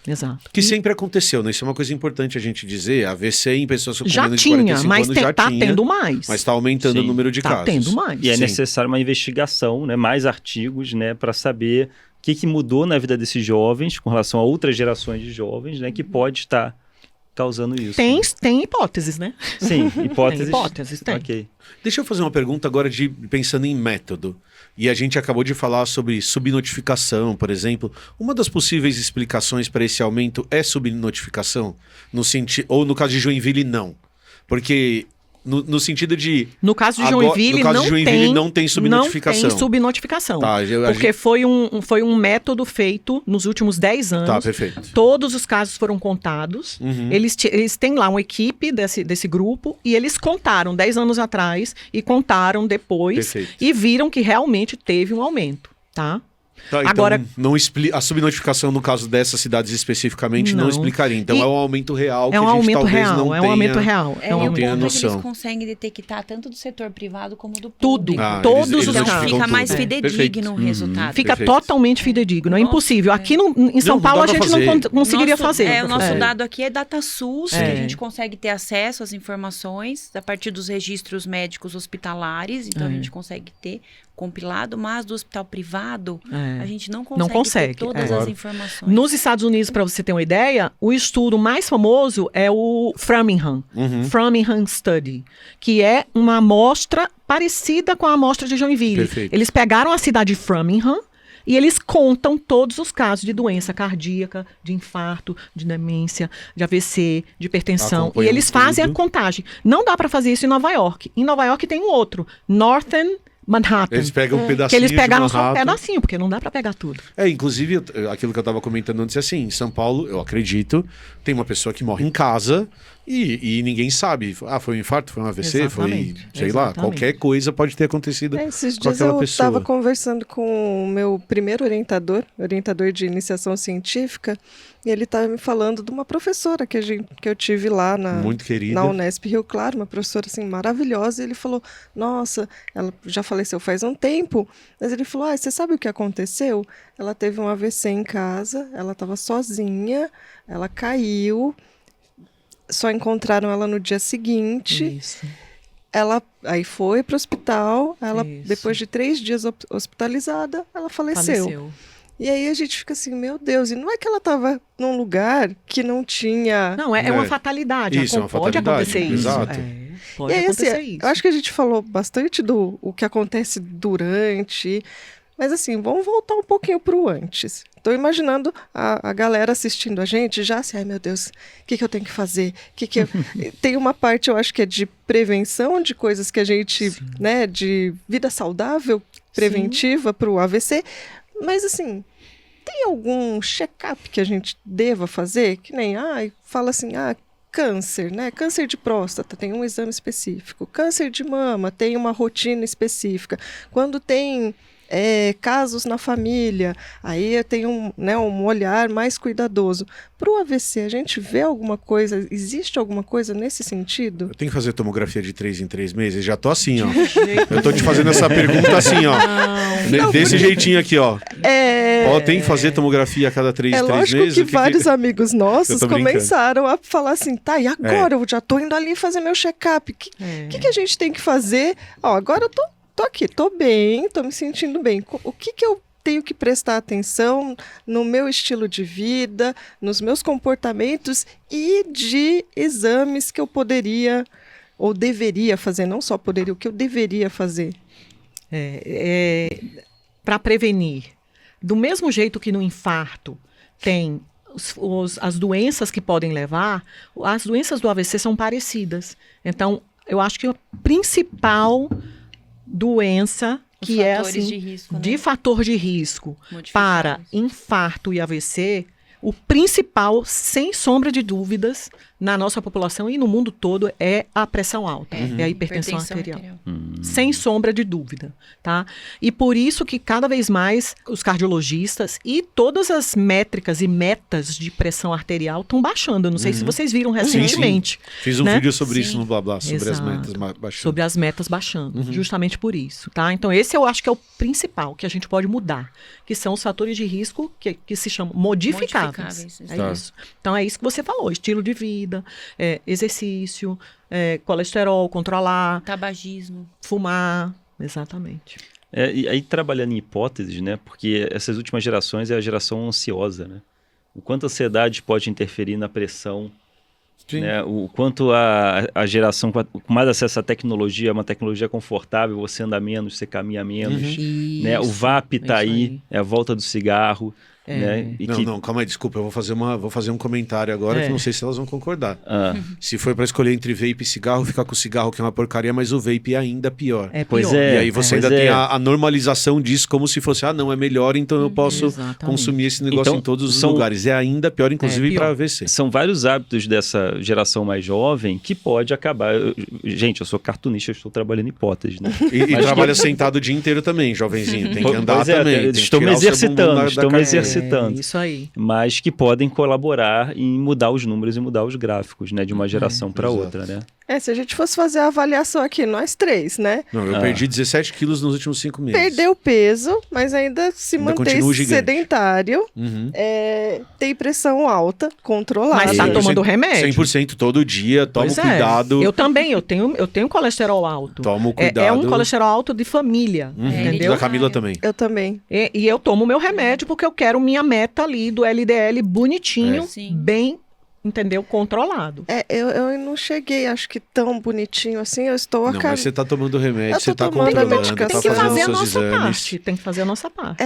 S2: exato.
S3: Que sempre aconteceu, né? Isso é uma coisa importante a gente dizer. AVC em pessoas com
S2: já
S3: menos de
S2: tinha,
S3: 45
S2: mas
S3: anos já
S2: tá
S3: tinha.
S2: tendo mais.
S3: Mas está aumentando o número de casos.
S2: Está tendo mais.
S1: E é
S3: Sim.
S1: necessário uma investigação, né? Mais artigos, né? Para saber o que mudou na vida desses jovens com relação a outras gerações de jovens, né? Que pode estar causando isso.
S2: Tem hipóteses, né?
S1: Sim, hipóteses.
S2: Tem hipóteses, tem.
S1: Ok.
S3: Deixa eu fazer uma pergunta agora pensando em método. E a gente acabou de falar sobre subnotificação, por exemplo. Uma das possíveis explicações para esse aumento é subnotificação? Ou no caso de Joinville, não. Porque no sentido de...
S2: No caso de Joinville,
S3: não tem subnotificação.
S2: Não tem subnotificação.
S3: Tá,
S2: porque foi um método feito nos últimos 10 anos.
S3: Tá, perfeito.
S2: Todos os casos foram contados. Eles têm lá uma equipe desse grupo e eles contaram 10 anos atrás e contaram depois.
S3: Perfeito.
S2: E viram que realmente teve um aumento, tá?
S3: Tá, então,
S2: agora,
S3: a subnotificação, no caso dessas cidades especificamente, não explicaria. Então é um aumento real que a gente talvez não tenha.
S2: É um aumento real.
S6: É um
S3: tenha
S6: ponto
S3: noção.
S6: que eles conseguem detectar tanto do setor privado como do
S2: Tudo.
S6: público.
S2: Todos
S3: eles
S2: os
S6: Então
S2: casos.
S6: fica mais
S3: Perfeito.
S6: fidedigno o resultado.
S2: Fica
S3: Perfeito.
S2: totalmente fidedigno. É
S6: Nossa,
S2: impossível. Aqui em São
S3: Não
S2: Paulo
S3: dá
S2: a
S3: pra
S2: gente
S3: fazer.
S2: não conseguiria fazer.
S6: O nosso dado aqui é DataSUS, que
S2: É.
S6: a gente consegue ter acesso às informações a partir dos registros médicos hospitalares. Então a gente consegue ter compilado, mas do hospital privado a gente não consegue ter todas as informações.
S2: Nos Estados Unidos, para você ter uma ideia, o estudo mais famoso é o Framingham Study, que é uma amostra parecida com a amostra de Joinville.
S3: Perfeito.
S2: Eles pegaram a cidade de Framingham e eles contam todos os casos de doença cardíaca, de infarto, de demência, de AVC, de hipertensão. E
S3: Acompanham
S2: eles fazem
S3: tudo.
S2: a contagem. Não dá para fazer isso em Nova York. Em Nova York tem um outro, Northern Manhattan.
S3: Eles pegam um pedacinho
S2: Que eles pegaram
S3: de
S2: só um
S3: Manhattan.
S2: pedacinho, porque não dá para pegar tudo.
S3: Inclusive, aquilo que eu estava comentando antes, assim, em São Paulo, eu acredito, tem uma pessoa que morre em casa e ninguém sabe. Foi um infarto, foi um AVC,
S2: Exatamente,
S3: foi, sei lá,
S2: exatamente.
S3: qualquer coisa pode ter acontecido
S5: Esses
S3: com
S5: dias
S3: aquela
S5: eu
S3: pessoa.
S5: estava conversando com o meu primeiro orientador de iniciação científica, e ele estava me falando de uma professora que eu tive lá
S3: Muito querida.
S5: na Unesp Rio Claro, uma professora assim, maravilhosa, e ele falou, nossa, ela já faleceu faz um tempo, mas ele falou, você sabe o que aconteceu? Ela teve um AVC em casa, ela estava sozinha, ela caiu, só encontraram ela no dia seguinte.
S2: Isso.
S5: Ela aí foi para o hospital,
S2: Isso.
S5: depois de 3 dias hospitalizada, ela faleceu. E aí a gente fica assim, meu Deus, e não é que ela estava num lugar que não tinha...
S2: Não, é uma fatalidade.
S3: Isso, é uma
S2: Pode
S3: fatalidade,
S2: acontecer isso.
S3: exato.
S2: Pode
S5: E aí,
S2: acontecer
S5: assim,
S2: isso.
S5: eu acho que a gente falou bastante do o que acontece durante, mas assim, vamos voltar um pouquinho para o antes. Estou imaginando a galera assistindo a gente já assim, ai meu Deus, o que eu tenho que fazer? Tem uma parte, eu acho que é de prevenção de coisas que a gente, né, de vida saudável, preventiva para o AVC, mas assim, tem algum check-up que a gente deva fazer? Que nem, fala assim, câncer, né? Câncer de próstata tem um exame específico. Câncer de mama tem uma rotina específica. Quando tem casos na família, aí eu tenho um olhar mais cuidadoso. Para o AVC, a gente vê alguma coisa, existe alguma coisa nesse sentido?
S3: Eu tenho que fazer tomografia de 3 em 3 meses? Já tô assim, ó. Eu tô te fazendo essa pergunta assim, ó. Desse jeitinho aqui, ó. Tem que fazer tomografia a cada 3 em 3 meses?
S5: É lógico que vários amigos nossos
S3: Eu tô brincando.
S5: começaram a falar assim, tá, e agora? Eu já tô indo ali fazer meu check-up. O que a gente tem que fazer? Agora eu tô aqui, tô bem, tô me sentindo bem. O que eu tenho que prestar atenção no meu estilo de vida, nos meus comportamentos e de exames que eu poderia ou deveria fazer, não só poderia, o que eu deveria fazer?
S2: Para prevenir, do mesmo jeito que no infarto tem as doenças que podem levar, as doenças do AVC são parecidas. Então, eu acho que a principal doença que é assim,
S6: de risco, né?
S2: de fator de risco para infarto e AVC, o principal, sem sombra de dúvidas, na nossa população e no mundo todo, é a pressão alta, é a hipertensão arterial. Sem sombra de dúvida, tá? E por isso que cada vez mais os cardiologistas e todas as métricas e metas de pressão arterial estão baixando. Eu não sei se vocês viram recentemente.
S3: Sim. Fiz um vídeo sobre isso no Blá Blá, sobre
S2: Exato.
S3: as metas baixando.
S2: Sobre as metas baixando, justamente por isso, tá? Então esse eu acho que é o principal que a gente pode mudar, que são os fatores de risco que se chamam modificáveis. É isso. Então é isso que você falou, estilo de vida, exercício, colesterol, controlar,
S6: tabagismo,
S2: fumar, exatamente.
S1: E aí trabalhando em hipóteses, né? Porque essas últimas gerações é a geração ansiosa, né? O quanto a ansiedade pode interferir na pressão, né? O quanto a geração com mais acesso à tecnologia, uma tecnologia confortável, você anda menos, você caminha menos, né? O VAP está aí, é a volta do cigarro. Né?
S3: Não, calma aí, desculpa, eu vou fazer um comentário agora que não sei se elas vão concordar. Se for para escolher entre vape e cigarro, fica com o cigarro, que é uma porcaria, mas o vape é ainda pior.
S1: Pois é.
S3: E aí você ainda tem a normalização disso como se fosse, não, é melhor, então eu posso consumir esse negócio em todos os lugares. É ainda pior, inclusive para AVC.
S1: São vários hábitos dessa geração mais jovem que pode acabar. Gente, eu sou cartunista, eu estou trabalhando em hipóteses, né?
S3: E trabalha sentado o dia inteiro também, jovenzinho. Tem que andar também.
S1: Estou me exercitando.
S2: Isso aí.
S1: Mas que podem colaborar em mudar os números e mudar os gráficos, né? De uma geração para outra, né?
S5: Se a gente fosse fazer a avaliação aqui, nós três, né?
S3: Não, eu perdi 17 quilos nos últimos 5 meses.
S5: Perdeu peso, mas ainda se mantém sedentário. Tem pressão alta, controlada.
S2: Mas tá tomando remédio.
S3: 100% todo dia, toma cuidado.
S2: Eu também, eu tenho colesterol alto.
S3: Toma cuidado.
S2: É um colesterol alto de família, entendeu?
S3: Da Camila também.
S5: Eu também.
S2: E eu tomo meu remédio porque eu quero minha meta ali do LDL bonitinho, bem, entendeu? Controlado.
S5: Eu não cheguei, acho que tão bonitinho assim, eu estou
S3: mas você tá tomando remédio, você tá
S5: tomando
S3: controlando,
S5: a medicação.
S2: Tem que fazer a
S3: seus
S2: nossa
S3: exames.
S2: parte. Tem que fazer a nossa parte.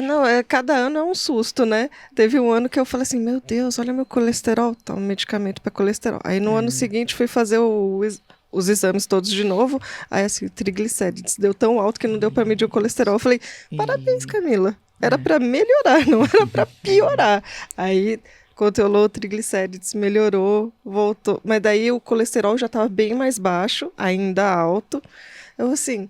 S5: Cada ano é um susto, né? Teve um ano que eu falei assim, meu Deus, olha meu colesterol, tá um medicamento para colesterol. Aí no ano seguinte fui fazer os exames todos de novo, aí assim, triglicérides deu tão alto que não deu para medir o colesterol. Eu falei, parabéns, Camila. Era para melhorar, não era para piorar. Aí controlou o triglicérides, melhorou, voltou. Mas daí o colesterol já estava bem mais baixo, ainda alto. Eu assim,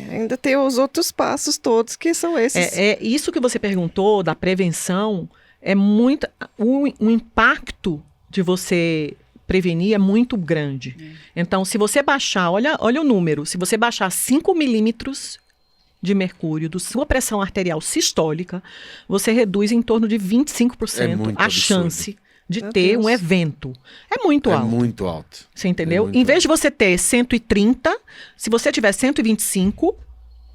S5: ainda tem os outros passos todos que são esses.
S2: Isso que você perguntou da prevenção, é muito... O impacto de você prevenir é muito grande. Então, se você baixar, olha o número, se você baixar 5 milímetros de mercúrio da sua pressão arterial sistólica, você reduz em torno de 25% a chance de ter um evento. É muito alto.
S3: É muito alto.
S2: Você entendeu? Em vez de você ter 130, se você tiver 125,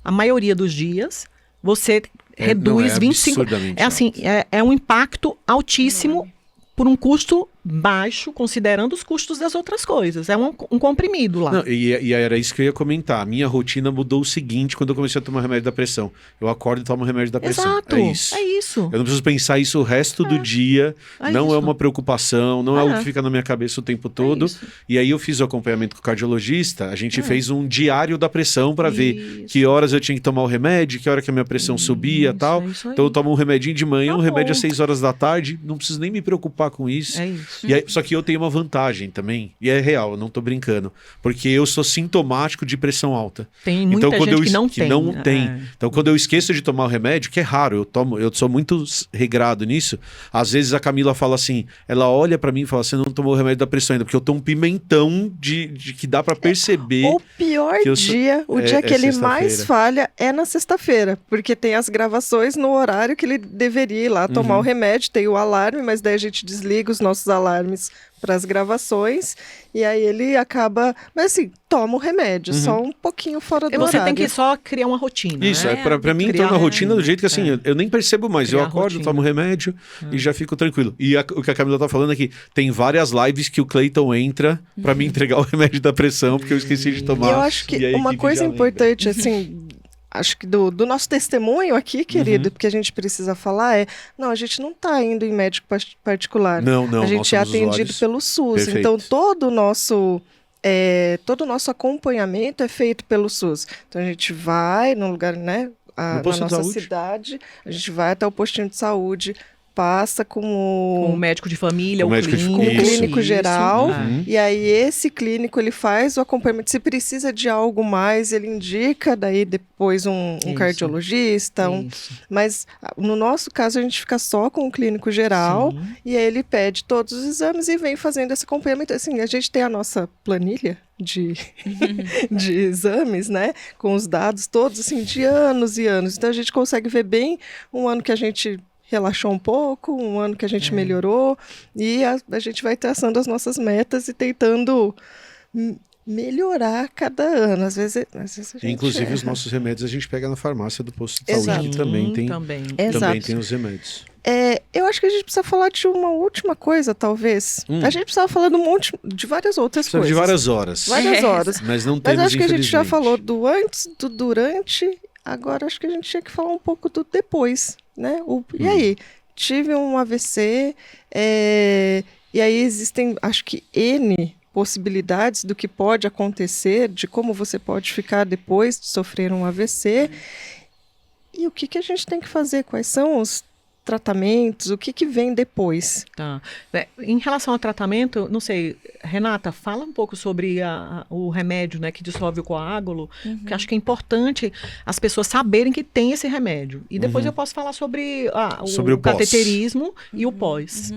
S2: a maioria dos dias, você reduz 25%.
S3: absurdamente
S2: É assim, é um impacto altíssimo por um custo baixo, considerando os custos das outras coisas. É um comprimido lá.
S3: Não, e era isso que eu ia comentar. A minha rotina mudou o seguinte quando eu comecei a tomar remédio da pressão. Eu acordo e tomo remédio da pressão.
S2: Exato,
S3: É isso.
S2: é isso.
S3: Eu não preciso pensar isso o resto do dia. Não é
S2: isso.
S3: uma preocupação, não é algo que fica na minha cabeça o tempo todo.
S2: isso.
S3: E aí eu fiz o acompanhamento com o cardiologista. A gente fez um diário da pressão para ver que horas eu tinha que tomar o remédio, que hora que a minha pressão subia e tal.
S2: é isso aí.
S3: Então eu tomo um remedinho de manhã, um
S2: Tá
S3: remédio
S2: bom.
S3: às 6 horas da tarde. Não preciso nem me preocupar com isso.
S2: É isso.
S3: E aí, só que eu tenho uma vantagem também, e é real, eu não tô brincando, porque eu sou sintomático de pressão alta.
S2: Tem muita
S3: Então, quando
S2: gente
S3: eu
S2: que não
S3: que
S2: tem.
S3: não tem.
S2: É.
S3: Então, quando eu esqueço de tomar o remédio, que é raro, eu sou muito regrado nisso. Às vezes a Camila fala assim, ela olha pra mim e fala, você não tomou o remédio da pressão ainda, porque eu tô um pimentão de que dá pra perceber.
S5: O pior
S3: que eu sou-
S5: dia, o
S3: é-
S5: dia
S3: é
S5: que ele mais
S3: sexta-feira.
S5: falha é na sexta-feira, porque tem as gravações no horário que ele deveria ir lá tomar o remédio, tem o alarme, mas daí a gente desliga os nossos alarmes para as gravações e aí ele acaba, mas assim, toma o remédio, só um pouquinho fora do
S2: E você
S5: horário.
S2: tem que só criar uma rotina.
S3: Isso,
S2: né?
S3: pra mim
S2: Criar-
S3: entrou na rotina do jeito que assim, eu nem percebo mais. Eu
S2: Criar
S3: acordo,
S2: rotina.
S3: tomo remédio e já fico tranquilo. E o que a Camila tá falando aqui, tem várias lives que o Cleiton entra pra me entregar o remédio da pressão, porque eu esqueci de tomar.
S5: E eu acho
S3: E
S5: que
S3: a
S5: uma
S3: equipe
S5: coisa
S3: já lembra.
S5: importante, assim, acho que do nosso testemunho aqui, querido, porque a gente precisa falar não, a gente não está indo em médico particular.
S3: Não,
S5: a
S3: nós
S5: gente é
S3: somos
S5: atendido
S3: usuários.
S5: pelo SUS.
S3: Perfeito.
S5: Então, todo o nosso acompanhamento é feito pelo SUS. Então, a gente vai no lugar, né,
S3: No
S5: na
S3: posto de
S5: nossa
S3: saúde.
S5: cidade, a gente vai até o postinho de saúde, passa com
S2: Com o médico de família,
S3: Com
S2: o
S3: o médico de-
S2: clínico.
S5: com o
S3: Isso.
S5: clínico geral.
S3: Uhum.
S5: E aí esse clínico ele faz o acompanhamento. Se precisa de algo mais, ele indica daí depois um
S2: Isso.
S5: cardiologista.
S2: Isso.
S5: Mas no nosso caso a gente fica só com o clínico geral
S2: Sim.
S5: e aí ele pede todos os exames e vem fazendo esse acompanhamento. Assim, a gente tem a nossa planilha de exames, né? Com os dados todos assim de anos e anos. Então a gente consegue ver bem um ano que a gente relaxou um pouco, um ano que a gente melhorou e a gente vai traçando as nossas metas e tentando melhorar cada ano. Às vezes a gente
S3: Inclusive,
S5: erra.
S3: os nossos remédios a gente pega na farmácia do posto de
S5: Exato.
S3: saúde, que também tem,
S2: Também.
S3: também
S5: Exato.
S3: tem os remédios.
S5: Eu acho que a gente precisa falar de uma última coisa, talvez. A gente precisava falar de várias outras
S3: Precisa
S5: coisas.
S3: de várias horas.
S5: Várias horas.
S3: Mas não
S5: Mas
S3: temos,
S5: acho que a gente já
S3: infelizmente.
S5: falou do antes, do durante, agora acho que a gente tinha que falar um pouco do depois, né? E aí? Tive um AVC, e aí existem, acho que N possibilidades do que pode acontecer, de como você pode ficar depois de sofrer um AVC. E o que a gente tem que fazer? Quais são os tratamentos? O que vem depois?
S2: Tá. Em relação ao tratamento, não sei, Renata, fala um pouco sobre o remédio, né, que dissolve o coágulo, porque acho que é importante as pessoas saberem que tem esse remédio. E depois eu posso falar sobre,
S3: Sobre o pós.
S2: cateterismo e o pós.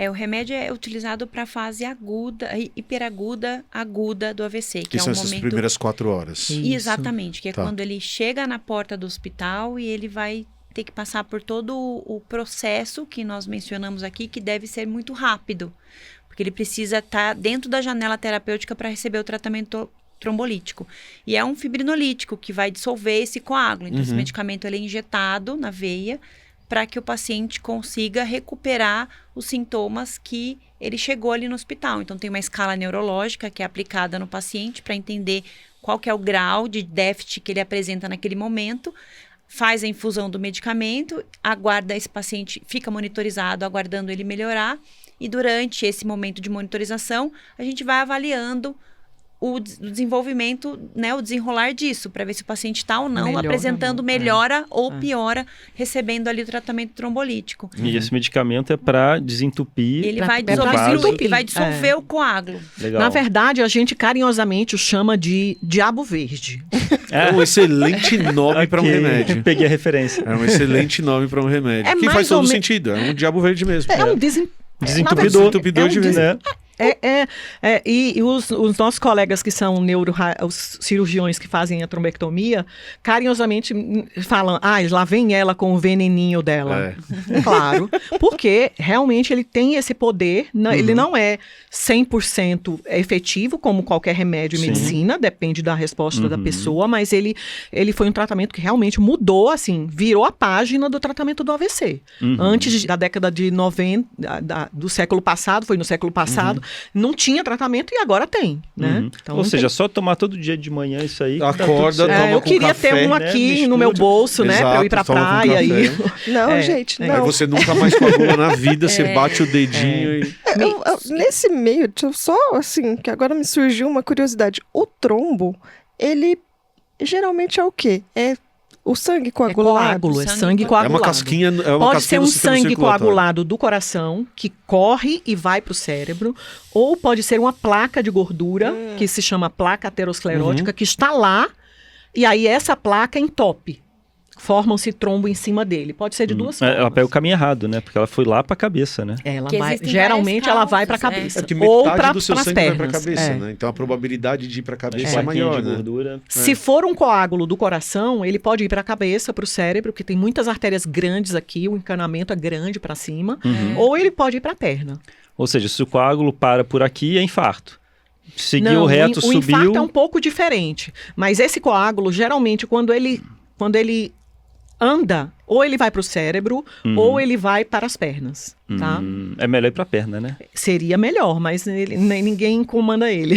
S6: O remédio é utilizado para a fase aguda, hiperaguda, aguda do AVC, que
S3: Que
S6: é
S3: são
S6: um
S3: essas
S6: momento...
S3: primeiras 4 horas.
S2: Isso.
S6: Exatamente, que é
S3: Tá.
S6: quando ele chega na porta do hospital e ele vai ter que passar por todo o processo que nós mencionamos aqui, que deve ser muito rápido, porque ele precisa estar dentro da janela terapêutica para receber o tratamento trombolítico. E é um fibrinolítico que vai dissolver esse coágulo. Então, esse medicamento ele é injetado na veia para que o paciente consiga recuperar os sintomas que ele chegou ali no hospital. Então, tem uma escala neurológica que é aplicada no paciente para entender qual que é o grau de déficit que ele apresenta naquele momento, faz a infusão do medicamento, aguarda esse paciente, fica monitorizado, aguardando ele melhorar, e durante esse momento de monitorização, a gente vai avaliando o desenvolvimento, né, o desenrolar disso, para ver se o paciente está ou não
S2: Melhora,
S6: apresentando
S2: não.
S6: melhora ou piora, recebendo ali o tratamento trombolítico.
S1: E esse medicamento é para desentupir.
S6: Ele
S2: Pra-
S6: vai
S2: pra
S6: dissolver,
S2: desentupir.
S6: ele vai dissolver o coágulo.
S1: Legal.
S2: Na verdade, a gente carinhosamente o chama de diabo verde.
S3: É um excelente nome para um
S1: Ok,
S3: remédio.
S1: Peguei a referência.
S3: É um excelente nome para um remédio.
S2: É
S3: que
S2: mais
S3: faz
S2: ou
S3: todo
S2: me-
S3: sentido. É um diabo verde mesmo.
S2: É um
S1: Desentupidor.
S3: Desentupidor de
S2: é um
S3: vez,
S1: né?
S2: E os nossos colegas que são os cirurgiões que fazem a trombectomia, carinhosamente falam, lá vem ela com o veneninho dela. Claro, porque realmente ele tem esse poder, ele não é 100% efetivo, como qualquer remédio e medicina, depende da resposta da pessoa, mas ele foi um tratamento que realmente mudou, assim, virou a página do tratamento do AVC. Antes da década de 90, do século passado, foi no século passado, não tinha tratamento e agora tem, né? Então,
S1: ou seja, só tomar todo dia de manhã isso aí.
S3: Acorda, toma
S2: eu
S3: com
S2: queria
S3: café,
S2: ter um aqui no meu bolso, né? Pra eu ir pra praia.
S5: Não, gente, não.
S3: Aí você nunca mais coagula na vida, você bate o dedinho e...
S5: Nesse meio, deixa eu só, assim, que agora me surgiu uma curiosidade. O trombo, ele geralmente é o quê? É o sangue coagulado?
S2: É sangue coagulado.
S3: É uma casquinha,
S2: Pode ser um
S3: do sistema
S2: sangue
S3: circulatório.
S2: coagulado do coração, que corre e vai para o cérebro, ou pode ser uma placa de gordura, que se chama placa aterosclerótica, que está lá, e aí essa placa entope. Formam-se trombo em cima dele. Pode ser de duas formas.
S1: Ela pega o caminho errado, né? Porque ela foi lá pra cabeça, né?
S2: Geralmente ela vai pra cabeça.
S3: Porque
S2: ou
S3: metade do seu
S2: pras
S3: sangue
S2: pernas.
S3: vai pra cabeça, né? Então a probabilidade de ir pra cabeça é
S1: Plaquinha
S3: maior,
S1: de
S3: né?
S1: gordura.
S2: Se for um coágulo do coração, ele pode ir para a cabeça, para o cérebro, que tem muitas artérias grandes aqui, o encanamento é grande para cima, ou ele pode ir para a perna.
S1: Ou seja, se o coágulo para por aqui, é infarto. Seguiu reto,
S2: o
S1: subiu...
S2: infarto é um pouco diferente. Mas esse coágulo, geralmente, quando ele anda, ou ele vai para o cérebro, ou ele vai para as pernas, tá?
S1: É melhor ir para a perna, né?
S2: Seria melhor, mas ninguém comanda ele.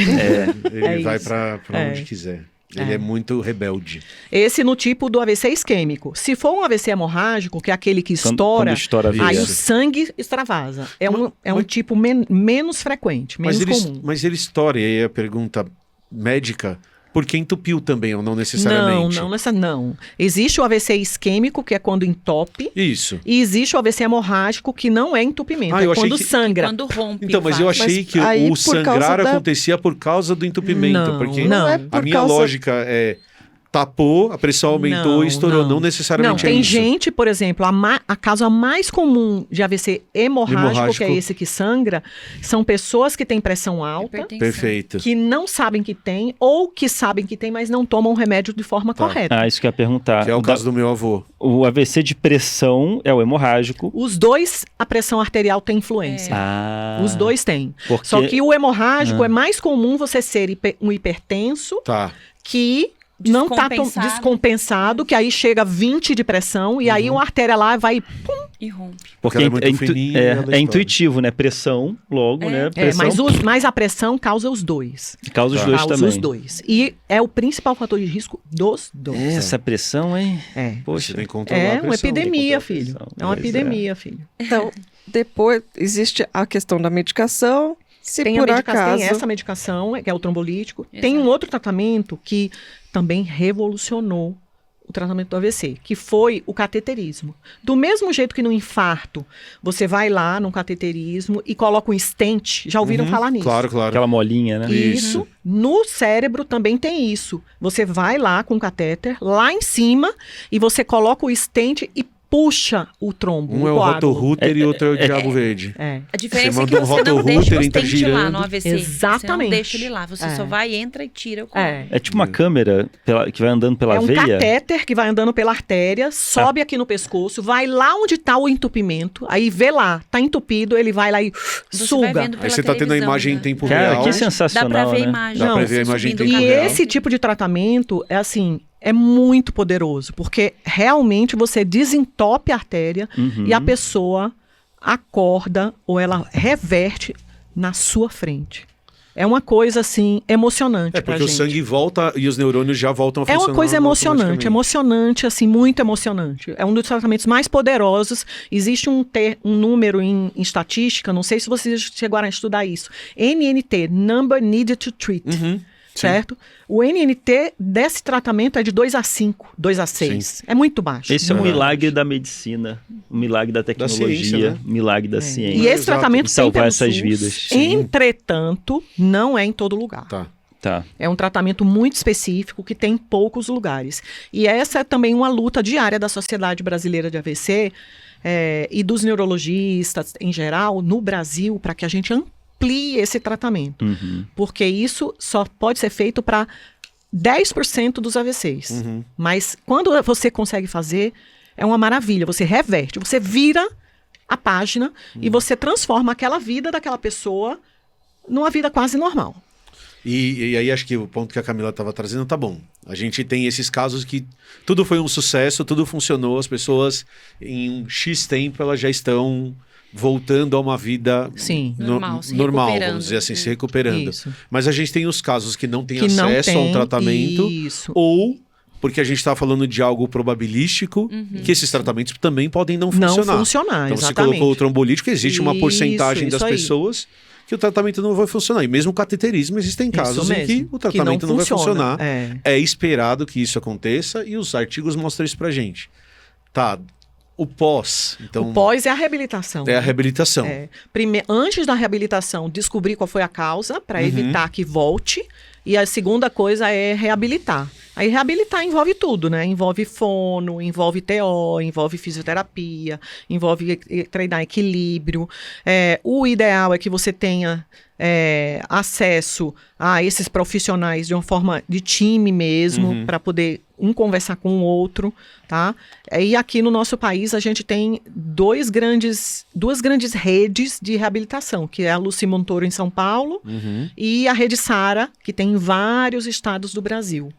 S3: Ele vai
S2: isso.
S3: pra onde quiser. Ele é muito rebelde.
S2: Esse no tipo do AVC isquêmico. Se for um AVC hemorrágico, que é aquele que estoura,
S1: quando estoura a veia.
S2: aí o sangue extravasa. É um tipo menos frequente, menos comum.
S3: Mas ele estoura, e aí a pergunta médica... Porque entupiu também, ou não necessariamente?
S2: Não. Existe o AVC isquêmico, que é quando entope.
S3: Isso.
S2: E existe o AVC hemorrágico, que não é entupimento, é quando sangra.
S6: Quando rompe.
S3: Então, mas eu achei que
S5: aí,
S3: o sangrar acontecia por causa do entupimento.
S2: Não,
S3: porque
S2: não.
S3: a minha lógica é... Tapou, a pressão aumentou e estourou. Não necessariamente
S2: tem
S3: é isso.
S2: gente, por exemplo, a causa mais comum de AVC hemorrágico, que é esse que sangra, são pessoas que têm pressão alta,
S3: Perfeito.
S2: que não sabem que tem, ou que sabem que tem, mas não tomam o remédio de forma correta.
S1: Isso que eu ia perguntar.
S3: Que é o caso do meu avô.
S1: O AVC de pressão é o hemorrágico.
S2: Os dois, a pressão arterial tem influência. Os dois têm.
S1: Porque...
S2: Só que o hemorrágico é mais comum você ser um hipertenso que... não está descompensado, que aí chega a 20 de pressão e aí uma artéria lá vai pum,
S6: e rompe.
S1: Porque é intuitivo, né? Pressão, logo, né? Pressão.
S2: Mas a pressão causa os dois.
S1: Causa os dois também.
S2: Causa os dois. E é o principal fator de risco dos dois.
S1: Essa pressão, hein?
S3: Poxa, tem que controlar a pressão,
S2: uma epidemia, filho. É uma epidemia, filho.
S5: Então, depois existe a questão da medicação.
S2: Tem essa medicação, que é o trombolítico. Exato. Tem um outro tratamento que também revolucionou o tratamento do AVC, que foi o cateterismo. Do mesmo jeito que no infarto, você vai lá num cateterismo e coloca um stent. Já ouviram falar nisso?
S3: Claro.
S1: Aquela molinha, né?
S2: Isso. No cérebro também tem isso. Você vai lá com o catéter, lá em cima, e você coloca o stent e puxa o trombo.
S3: Um é o rotorrouter e outro é o diabo verde.
S6: A diferença
S3: você
S6: é que você não deixa o stent lá no AVC.
S2: Exatamente.
S6: Você não deixa ele lá. Você só vai, entra e tira o copo.
S1: É tipo uma câmera que vai andando pela veia.
S2: É um catéter que vai andando pela artéria, sobe aqui no pescoço, vai lá onde está o entupimento, aí vê lá, tá entupido, ele vai lá e suga.
S3: Aí você tá tendo a imagem em tempo real.
S1: Que sensacional,
S6: dá pra ver a
S1: né?
S6: imagem.
S3: Dá pra ver a imagem em tempo
S2: E
S3: real.
S2: esse tipo de tratamento é assim... é muito poderoso, porque realmente você desentope a artéria e a pessoa acorda ou ela reverte na sua frente. É uma coisa, assim, emocionante pra gente.
S3: Porque o sangue volta e os neurônios já voltam a funcionar.
S2: É uma coisa emocionante, assim, muito emocionante. É um dos tratamentos mais poderosos. Existe um número em estatística, não sei se vocês chegaram a estudar isso. NNT, Number Needed to Treat. Certo? O NNT desse tratamento é de 2 a 5, 2 a 6.
S3: Sim.
S2: É muito baixo.
S1: Esse é um milagre da medicina, um milagre da tecnologia,
S3: ciência, né?
S1: milagre da ciência.
S2: E esse tratamento
S1: salvar
S2: tem pelo
S1: essas
S2: SUS.
S1: vidas.
S2: Entretanto, não é em todo lugar.
S1: Tá.
S2: É um tratamento muito específico que tem em poucos lugares. E essa é também uma luta diária da Sociedade Brasileira de AVC e dos neurologistas em geral no Brasil para que a gente amplie amplie esse tratamento. Porque isso só pode ser feito para 10% dos AVCs. Mas quando você consegue fazer, é uma maravilha. Você reverte, você vira a página e você transforma aquela vida daquela pessoa numa vida quase normal.
S3: E aí acho que o ponto que a Camila estava trazendo tá bom. A gente tem esses casos que tudo foi um sucesso, tudo funcionou, as pessoas em um X tempo elas já estão voltando a uma vida
S6: normal,
S3: normal, vamos dizer assim, se recuperando.
S2: Isso.
S3: Mas a gente tem os casos que não têm
S2: Que não
S3: acesso
S2: tem,
S3: ao tratamento,
S2: isso.
S3: ou porque a gente está falando de algo probabilístico, que esses tratamentos também podem não funcionar.
S2: Não funcionar,
S3: então, você
S2: exatamente.
S3: colocou o trombolítico, existe uma porcentagem
S2: Isso
S3: das
S2: aí.
S3: pessoas que o tratamento não vai funcionar. E mesmo o cateterismo, existem casos em que o tratamento não vai funcionar. É esperado que isso aconteça e os artigos mostram isso pra gente. Tá, o pós. Então,
S2: O pós é a reabilitação.
S3: é a reabilitação.
S2: Antes da reabilitação, descobrir qual foi a causa para evitar que volte. E a segunda coisa é reabilitar. Aí reabilitar envolve tudo, né? Envolve fono, envolve TO, envolve fisioterapia, envolve treinar equilíbrio. O ideal é que você tenha acesso a esses profissionais de uma forma de time mesmo, para poder um conversar com o outro, tá? E aqui no nosso país a gente tem duas grandes redes de reabilitação, que é a Lucy Montoro em São Paulo e a Rede Sara, que tem em vários estados do Brasil.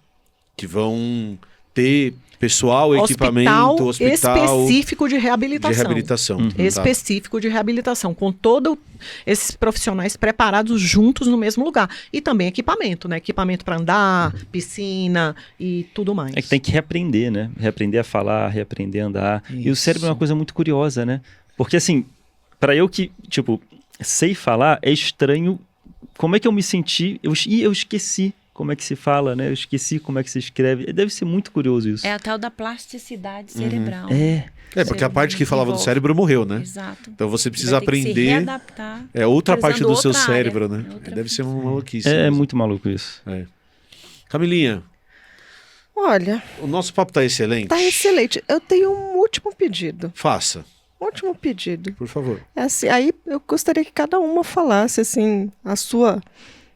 S3: Que vão ter pessoal, equipamento, hospital
S2: específico de reabilitação. Específico de reabilitação, com todos esses profissionais preparados juntos no mesmo lugar. E também equipamento, né? Equipamento para andar, piscina e tudo mais.
S1: É que tem que reaprender, né? Reaprender a falar, reaprender a andar.
S2: Isso.
S1: E o cérebro é uma coisa muito curiosa, né? Porque assim, para eu que, tipo, sei falar, é estranho como é que eu me senti. Eu esqueci como é que se fala, né? Eu esqueci como é que se escreve. Deve ser muito curioso isso.
S6: É a tal da plasticidade cerebral.
S3: Porque a parte que falava do cérebro morreu, né?
S6: Exato.
S3: Então você precisa
S6: Vai ter que se
S3: aprender.
S6: readaptar.
S3: É outra parte do seu
S6: outra área,
S3: cérebro, né?
S6: outra
S3: Deve ser uma
S6: função.
S3: maluquice.
S1: É
S3: mesmo.
S1: muito maluco isso.
S3: Camilinha,
S5: Olha,
S3: o nosso papo tá excelente.
S5: tá excelente. Eu tenho um último pedido.
S3: Faça,
S5: Último pedido.
S3: por favor.
S5: É assim, aí eu gostaria que cada uma falasse assim a sua,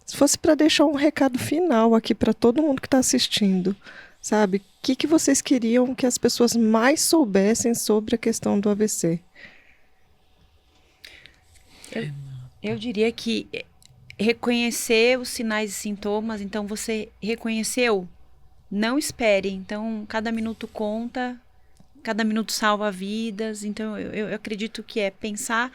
S5: se fosse para deixar um recado final aqui para todo mundo que está assistindo, sabe? O que vocês queriam que as pessoas mais soubessem sobre a questão do AVC?
S6: Eu diria que reconhecer os sinais e sintomas, então você reconheceu, não espere. Então, cada minuto conta, cada minuto salva vidas. Então, eu acredito que é pensar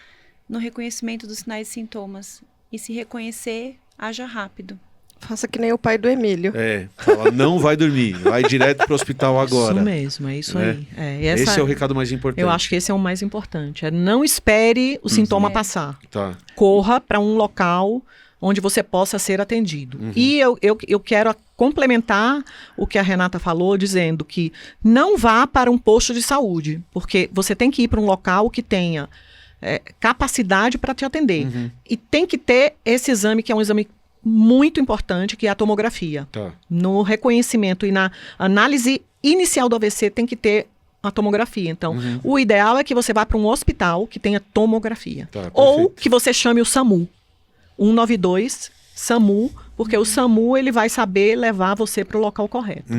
S6: no reconhecimento dos sinais e sintomas. E se reconhecer, haja rápido.
S5: Faça que nem o pai do Emílio.
S3: Fala, não vai dormir, vai direto pro hospital agora.
S2: Isso mesmo, é isso aí.
S3: Esse é o recado mais importante.
S2: Eu acho que esse é o mais importante. Não espere o sintoma passar.
S3: Tá.
S2: Corra para um local onde você possa ser atendido. E eu quero complementar o que a Renata falou, dizendo que não vá para um posto de saúde, porque você tem que ir para um local que tenha capacidade para te atender. E tem que ter esse exame, que é um exame muito importante, que é a tomografia.
S3: Tá.
S2: No reconhecimento e na análise inicial do AVC tem que ter a tomografia. Então, o ideal é que você vá para um hospital que tenha tomografia.
S3: Tá,
S2: ou
S3: perfeito.
S2: que você chame o SAMU. 192, SAMU, porque o SAMU ele vai saber levar você para o local correto,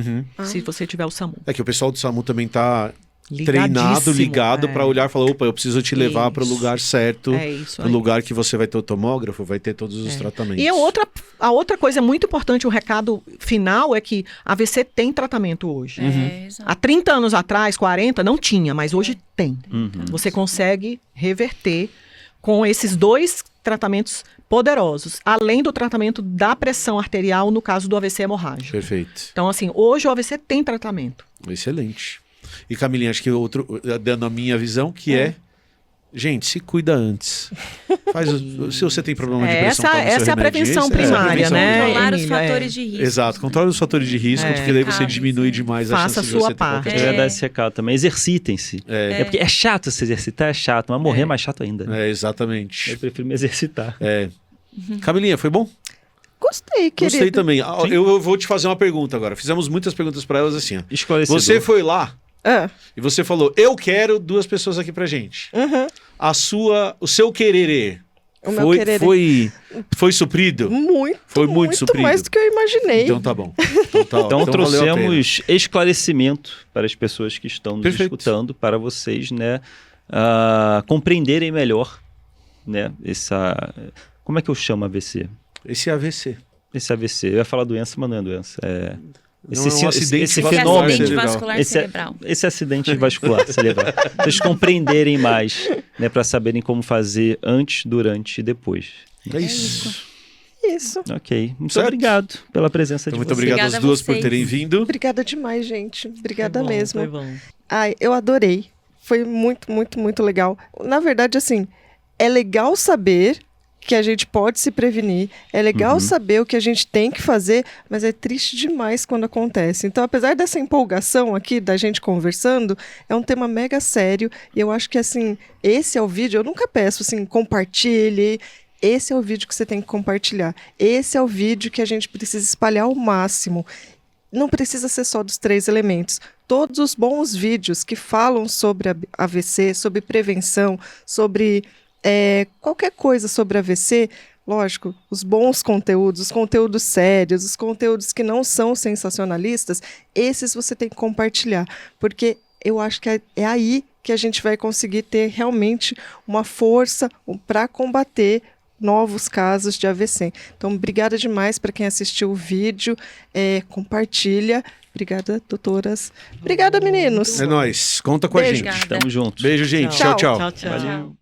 S2: se você tiver o SAMU.
S3: É que o pessoal do SAMU também tá
S2: Ligadíssimo,
S3: treinado, ligado para olhar e falar, opa, eu preciso te levar para o
S2: Isso.
S3: lugar certo,
S2: É isso
S3: para o
S2: aí.
S3: lugar que você vai ter o tomógrafo, vai ter todos os tratamentos.
S2: E a outra coisa muito importante, o recado final, é que AVC tem tratamento hoje.
S6: Exato.
S2: Há 30 anos atrás, 40, não tinha, mas hoje tem. Você consegue reverter com esses 2 tratamentos poderosos, além do tratamento da pressão arterial no caso do AVC hemorrágico.
S3: Perfeito.
S2: Então, assim, hoje o AVC tem tratamento.
S3: Excelente. E Camilinha, acho que dando a minha visão, que é gente, se cuida antes. Se você tem problema de pressão, toma seu
S2: essa é a
S3: remédio.
S2: prevenção
S3: Essa é a
S2: primária,
S3: prevenção
S2: né?
S3: primária.
S6: Controlar os
S2: Emília,
S6: fatores de risco.
S3: Exato, controle os fatores de risco, porque daí você
S6: Cabe,
S3: diminui
S6: sim.
S3: demais a
S2: Faça
S3: chance
S2: a
S3: de
S2: sua
S3: você ter
S2: parte.
S3: qualquer
S1: Eu ia dar esse recado também. Exercitem-se. É porque é chato se exercitar, é chato, mas morrer é mais chato ainda.
S3: É, exatamente.
S1: Eu prefiro me exercitar.
S3: Camilinha, foi bom?
S5: Gostei, querido.
S3: Gostei também. Eu vou te fazer uma pergunta agora. Fizemos muitas perguntas para elas assim. Ó.
S1: Esclarecedor.
S3: Você foi lá
S5: Ah,
S3: e você falou, eu quero 2 pessoas aqui pra gente. O seu querer
S5: O meu querer
S3: Foi suprido?
S5: muito,
S3: Foi muito suprido.
S5: mais do que eu imaginei.
S3: Então tá bom.
S1: Então
S3: valeu a
S1: trouxemos esclarecimento para as pessoas que estão nos
S3: Perfeito.
S1: escutando, para vocês, né, compreenderem melhor, né, como é que eu chamo AVC?
S3: pena. Esse é AVC.
S1: Esse AVC, eu ia falar doença, mas não é doença.
S3: Não é um acidente
S1: esse
S3: vascular
S1: fenômeno,
S6: acidente
S3: cerebral.
S6: vascular cerebral.
S1: esse acidente vascular cerebral. Vocês compreenderem mais, né, para saberem como fazer antes, durante e depois.
S3: É isso.
S5: Isso.
S1: Ok, muito
S3: Certo.
S1: obrigado pela presença
S3: Então,
S1: de
S3: muito
S1: vocês.
S3: obrigado às
S6: Obrigada a
S3: duas por
S6: vocês.
S3: terem vindo.
S5: Obrigada demais, gente. Obrigada
S2: Foi bom,
S5: mesmo.
S2: Foi bom.
S5: Ai, eu adorei. Foi muito, muito, muito legal. Na verdade, assim, é legal saber que a gente pode se prevenir, é legal saber o que a gente tem que fazer, mas é triste demais quando acontece. Então, apesar dessa empolgação aqui da gente conversando, é um tema mega sério e eu acho que, assim, esse é o vídeo, eu nunca peço, assim, compartilhe. Esse é o vídeo que você tem que compartilhar. Esse é o vídeo que a gente precisa espalhar ao máximo. Não precisa ser só dos 3 elementos. Todos os bons vídeos que falam sobre AVC, sobre prevenção, sobre qualquer coisa sobre AVC, lógico, os bons conteúdos, os conteúdos sérios, os conteúdos que não são sensacionalistas, esses você tem que compartilhar, porque eu acho que é aí que a gente vai conseguir ter realmente uma força para combater novos casos de AVC. Então, obrigada demais para quem assistiu o vídeo, compartilha. Obrigada, doutoras. Obrigada, meninos.
S3: É nóis. Conta com a
S5: Beijo.
S3: gente.
S6: Obrigada.
S1: Tamo junto.
S3: Beijo, gente.
S5: Tchau.
S3: Tchau, tchau.
S2: Tchau, tchau.
S1: Valeu.